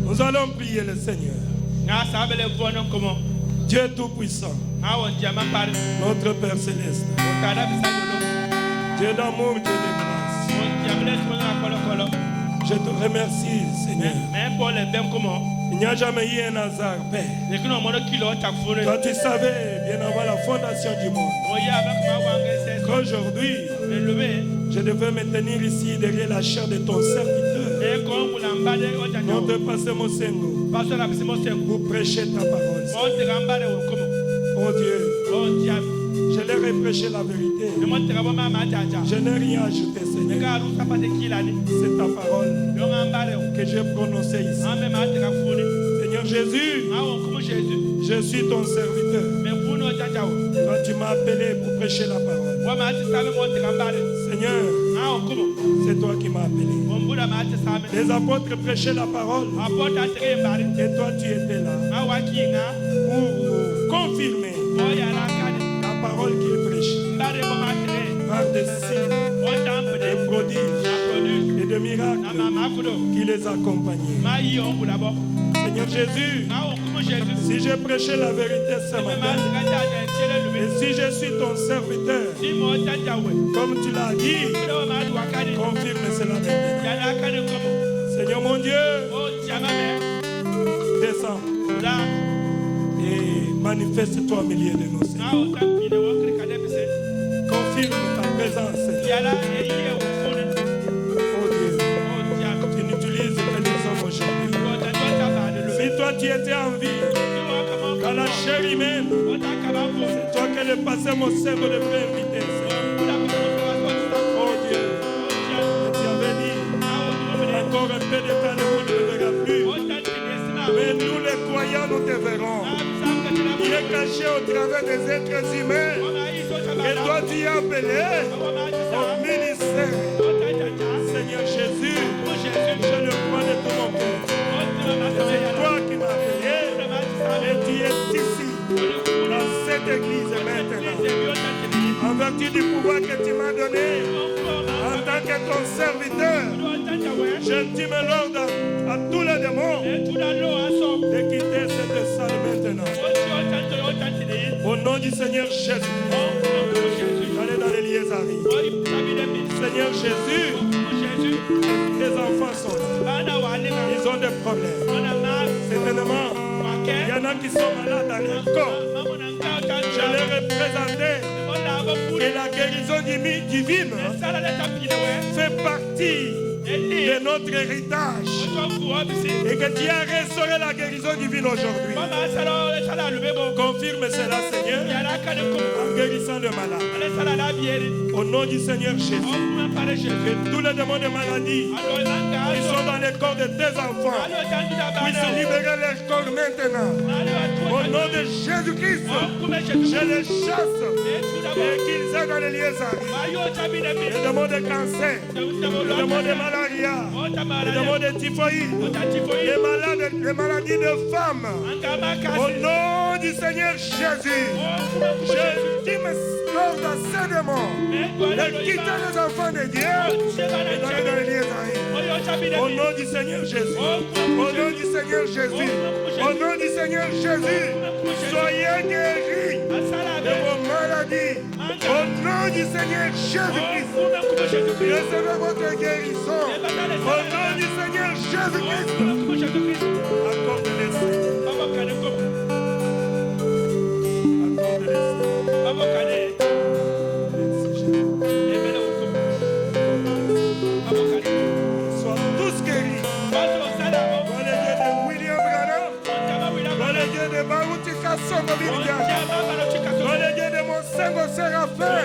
Nous allons prier le Seigneur. Dieu Tout-Puissant, notre Père Céleste, Dieu d'amour, Dieu de grâce, je te remercie, Seigneur. Il n'y a jamais eu un hasard, Père. Quand tu savais, bien avant la fondation du monde, qu'aujourd'hui, je devais me tenir ici derrière la chair de ton serviteur, notre pasteur Mosengo, pour prêcher ta parole. Oh Dieu, je leur ai prêché la vérité. Je n'ai rien ajouté, Seigneur. C'est ta parole que j'ai prononcée ici. Seigneur Jésus, je suis ton serviteur. Toi, tu m'as appelé pour prêcher la parole. Seigneur, c'est toi qui m'as appelé. Les apôtres prêchaient la parole. Et toi, tu étais là pour confirmer la parole qu'ils prêchaient. Par des signes, des prodiges et des miracles qui les accompagnaient. Seigneur Jésus, si j'ai prêché la vérité ce matin, et si je suis ton serviteur, comme tu l'as dit, confirme cela maintenant. Seigneur mon Dieu, descends et manifeste-toi au milieu de nous. Confirme ta présence. Oh Dieu, tu n'utilises que les hommes aujourd'hui. Si toi tu étais en vie, à la chair humaine, c'est toi qui le passé mon cerveau de pleine vitesse. Oh Dieu, tu avais dit, encore un peu de temps, le monde ne me verra plus. Mais nous les croyants, nous te verrons. Tu es caché au travers des êtres humains. Et toi tu es appelé au ministère. Seigneur Jésus, je le crois de tout mon cœur. C'est toi qui m'as appelé. Et tu es ici, dans cette église maintenant. En vertu du pouvoir que tu m'as donné, en tant que ton serviteur, j'intime l'ordre à tous les démons de quitter cette salle maintenant. Au nom du Seigneur Jésus, allez dans les liaisaries. Seigneur Jésus, tes enfants sont là. Ils ont des problèmes. Certainement, il y en a qui sont malades dans leur corps. Je leur ai présenté que la guérison divine fait partie de notre héritage et que tu as restauré la guérison divine aujourd'hui. Confirme cela, Seigneur, en guérissant le malade. Au nom du Seigneur Jésus, que tous les démons de maladie qui sont dans les corps de tes enfants puissent libérer leur corps maintenant. Au nom de Jésus-Christ, je les chasse et qu'ils aient dans les liaisaries. Les démons de cancer, les démons de malaria, les démons de typhoïde, les maladies de femmes. Au nom du Seigneur Jésus, je dis l'ordre à ces démons de quitter les enfants de Dieu et d'aller dans les liaisaries. Au nom du Seigneur Jésus, au nom du Seigneur Jésus, au nom du Seigneur Jésus, soyez guéris de vos maladies. Au nom du Seigneur Jésus-Christ, recevez votre guérison. Au nom du Seigneur Jésus-Christ, accorde-les. Sois tous guéris. Dans les dieux de William Branham, dans les dieux de Barutika Sonovidia, dans les dieux de mon Seigneur Séraphin,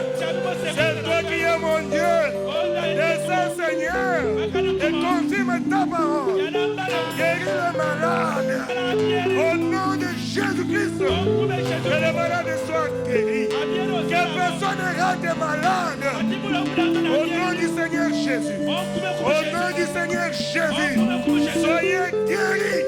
c'est toi qui es mon Dieu. Descends, Seigneur, et confirme ta parole. Guéris les malades. Au nom de Jésus-Christ, que les malades soient guéris. Que personne ne rate malade. Au nom du Seigneur Jésus. Au nom du Seigneur Jésus. Soyez guéris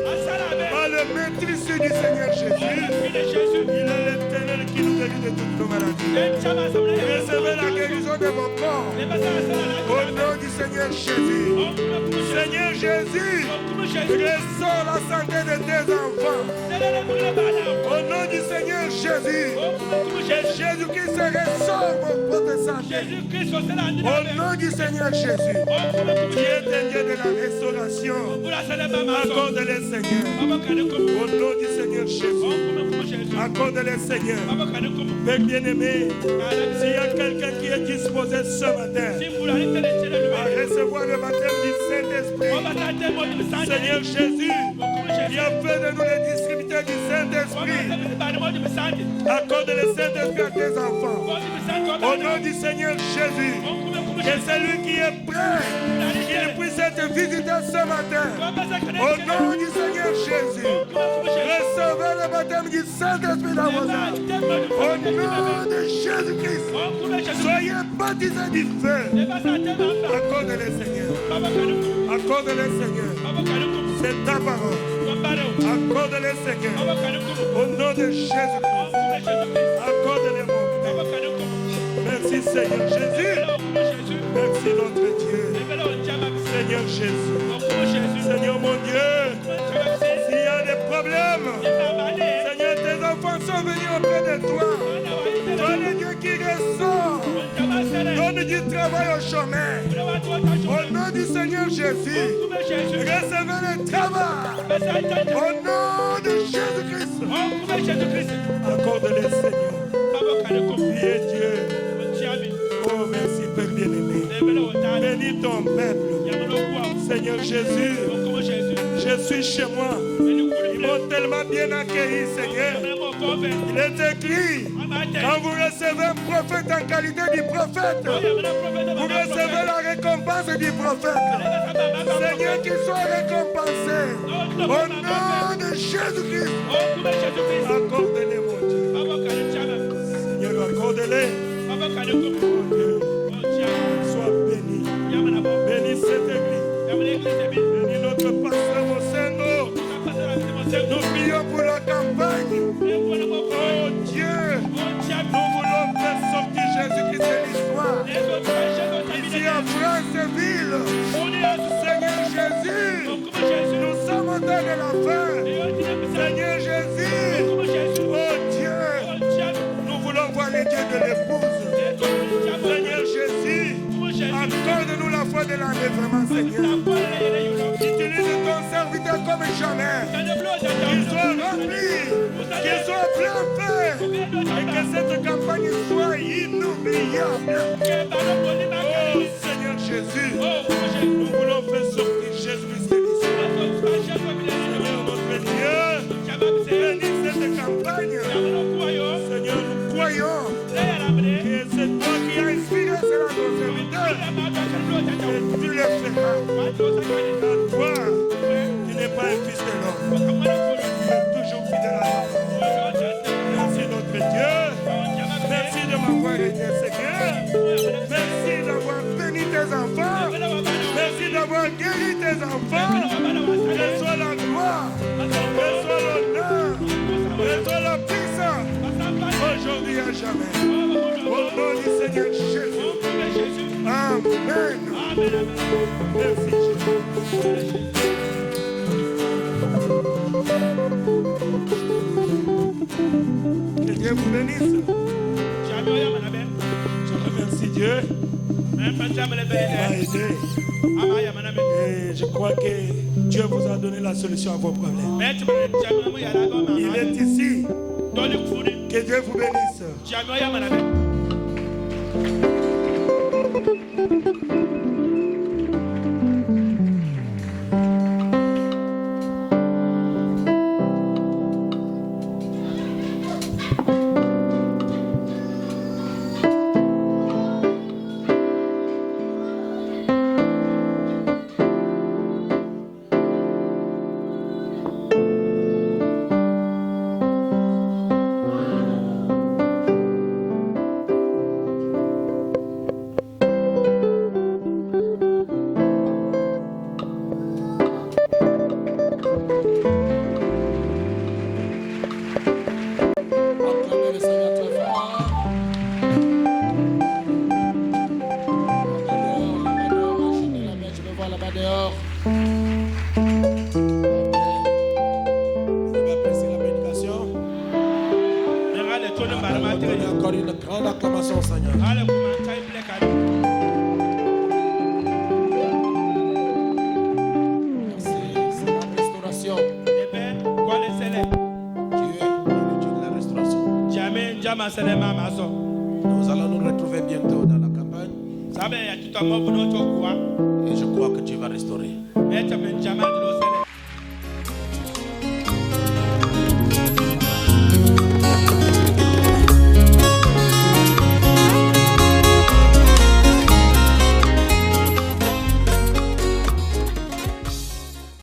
par le maîtrise du Seigneur Jésus. Il est l'Éternel qui nous guérit de toutes nos maladies. Recevez la guérison de mon corps. Au nom du Seigneur Jésus. Seigneur Jésus, restaure la santé de tes enfants. Au nom du Seigneur Jésus, que Jésus-Christ restaure votre santé. Au nom du Seigneur Jésus, qui est un Dieu de la restauration, accorde-les, Seigneur. Au nom du Seigneur Jésus, accorde-les, Seigneur. Père bien-aimé, s'il y a quelqu'un qui est disposé ce matin à recevoir le baptême du Saint-Esprit, Seigneur Jésus, qui a fait de nous les distributeurs du Saint-Esprit, accorde le Saint-Esprit à tes enfants. Au nom du Seigneur Jésus, que celui qui est prêt, qu'il puisse être visité ce matin. Au nom du Seigneur Jésus, recevez le baptême du Saint-Esprit dans vos âmes. Au nom de Jésus-Christ, soyez baptisés du feu. Accorde-le, Seigneur. Accorde-le, Seigneur. C'est ta parole. Accorde-le, Seigneur. Au nom de Jésus-Christ. Accorde-le, mon Père. Merci, Seigneur Jésus. Merci, notre Dieu. Seigneur Jésus. Seigneur, mon Dieu. S'il y a des problèmes, Seigneur, tes enfants sont venus auprès de toi. Toi, le Dieu qui ressort. Donne du travail au chemin. Au nom du Seigneur Jésus, recevez le travail. Au nom de Jésus-Christ, accorde-le, Seigneur. Priez Dieu. Oh, merci, Père bien-aimé. Bénis ton peuple. Seigneur Jésus, je suis chez moi. Ils m'ont tellement bien accueilli, Seigneur. Il est écrit, quand vous recevez un prophète en qualité du prophète, vous recevez la récompense du prophète. Seigneur, qu'il soit récompensé. Au nom de Jésus-Christ, accorde-les, mon Dieu. Seigneur, accorde-les. Oh Dieu, sois béni. Bénis cette église. Bénis notre pasteur Mosengo. Nous prions pour la campagne. Oh Dieu, nous voulons faire sortir Jésus-Christ de l'histoire. Ici à Franceville, Seigneur Jésus, nous sommes au temps de la fin. Seigneur Jésus, oh Dieu, nous voulons voir les dieux de l'épouse. Seigneur Jésus, accorde-nous la foi de l'enlèvement, Seigneur. Utilise ton serviteur comme jamais. Qu'il soit rempli, qu'il soit plein fait, et que cette campagne soit inoubliable. Oh Seigneur Jésus, nous voulons faire sortir Jésus-Christ de l'histoire. Seigneur notre Dieu, bénis cette campagne. Seigneur, nous croyons que c'est toi qui as inspiré cela dans ton serviteur. Et tu le feras. Car toi, tu n'es pas un fils de l'homme. Tu es toujours fidèle à la parole. Merci notre Dieu. Merci de m'avoir aidé, Seigneur. Merci d'avoir béni tes enfants. Merci d'avoir guéri tes enfants. Que soit la gloire, que soit l'honneur, que soit la puissance, aujourd'hui à jamais. Au nom du Seigneur Jésus. Amen. Merci Jésus. Que Dieu vous bénisse. Je remercie Dieu. Il m'a aidé. Et je crois que Dieu vous a donné la solution à vos problèmes. Il est ici. Que Dieu vous bénisse. Encore une grande acclamation au Seigneur. Merci, c'est la restauration. Dieu est le Dieu de la restauration. Nous allons nous retrouver bientôt dans la campagne. Et je crois que Dieu va restaurer.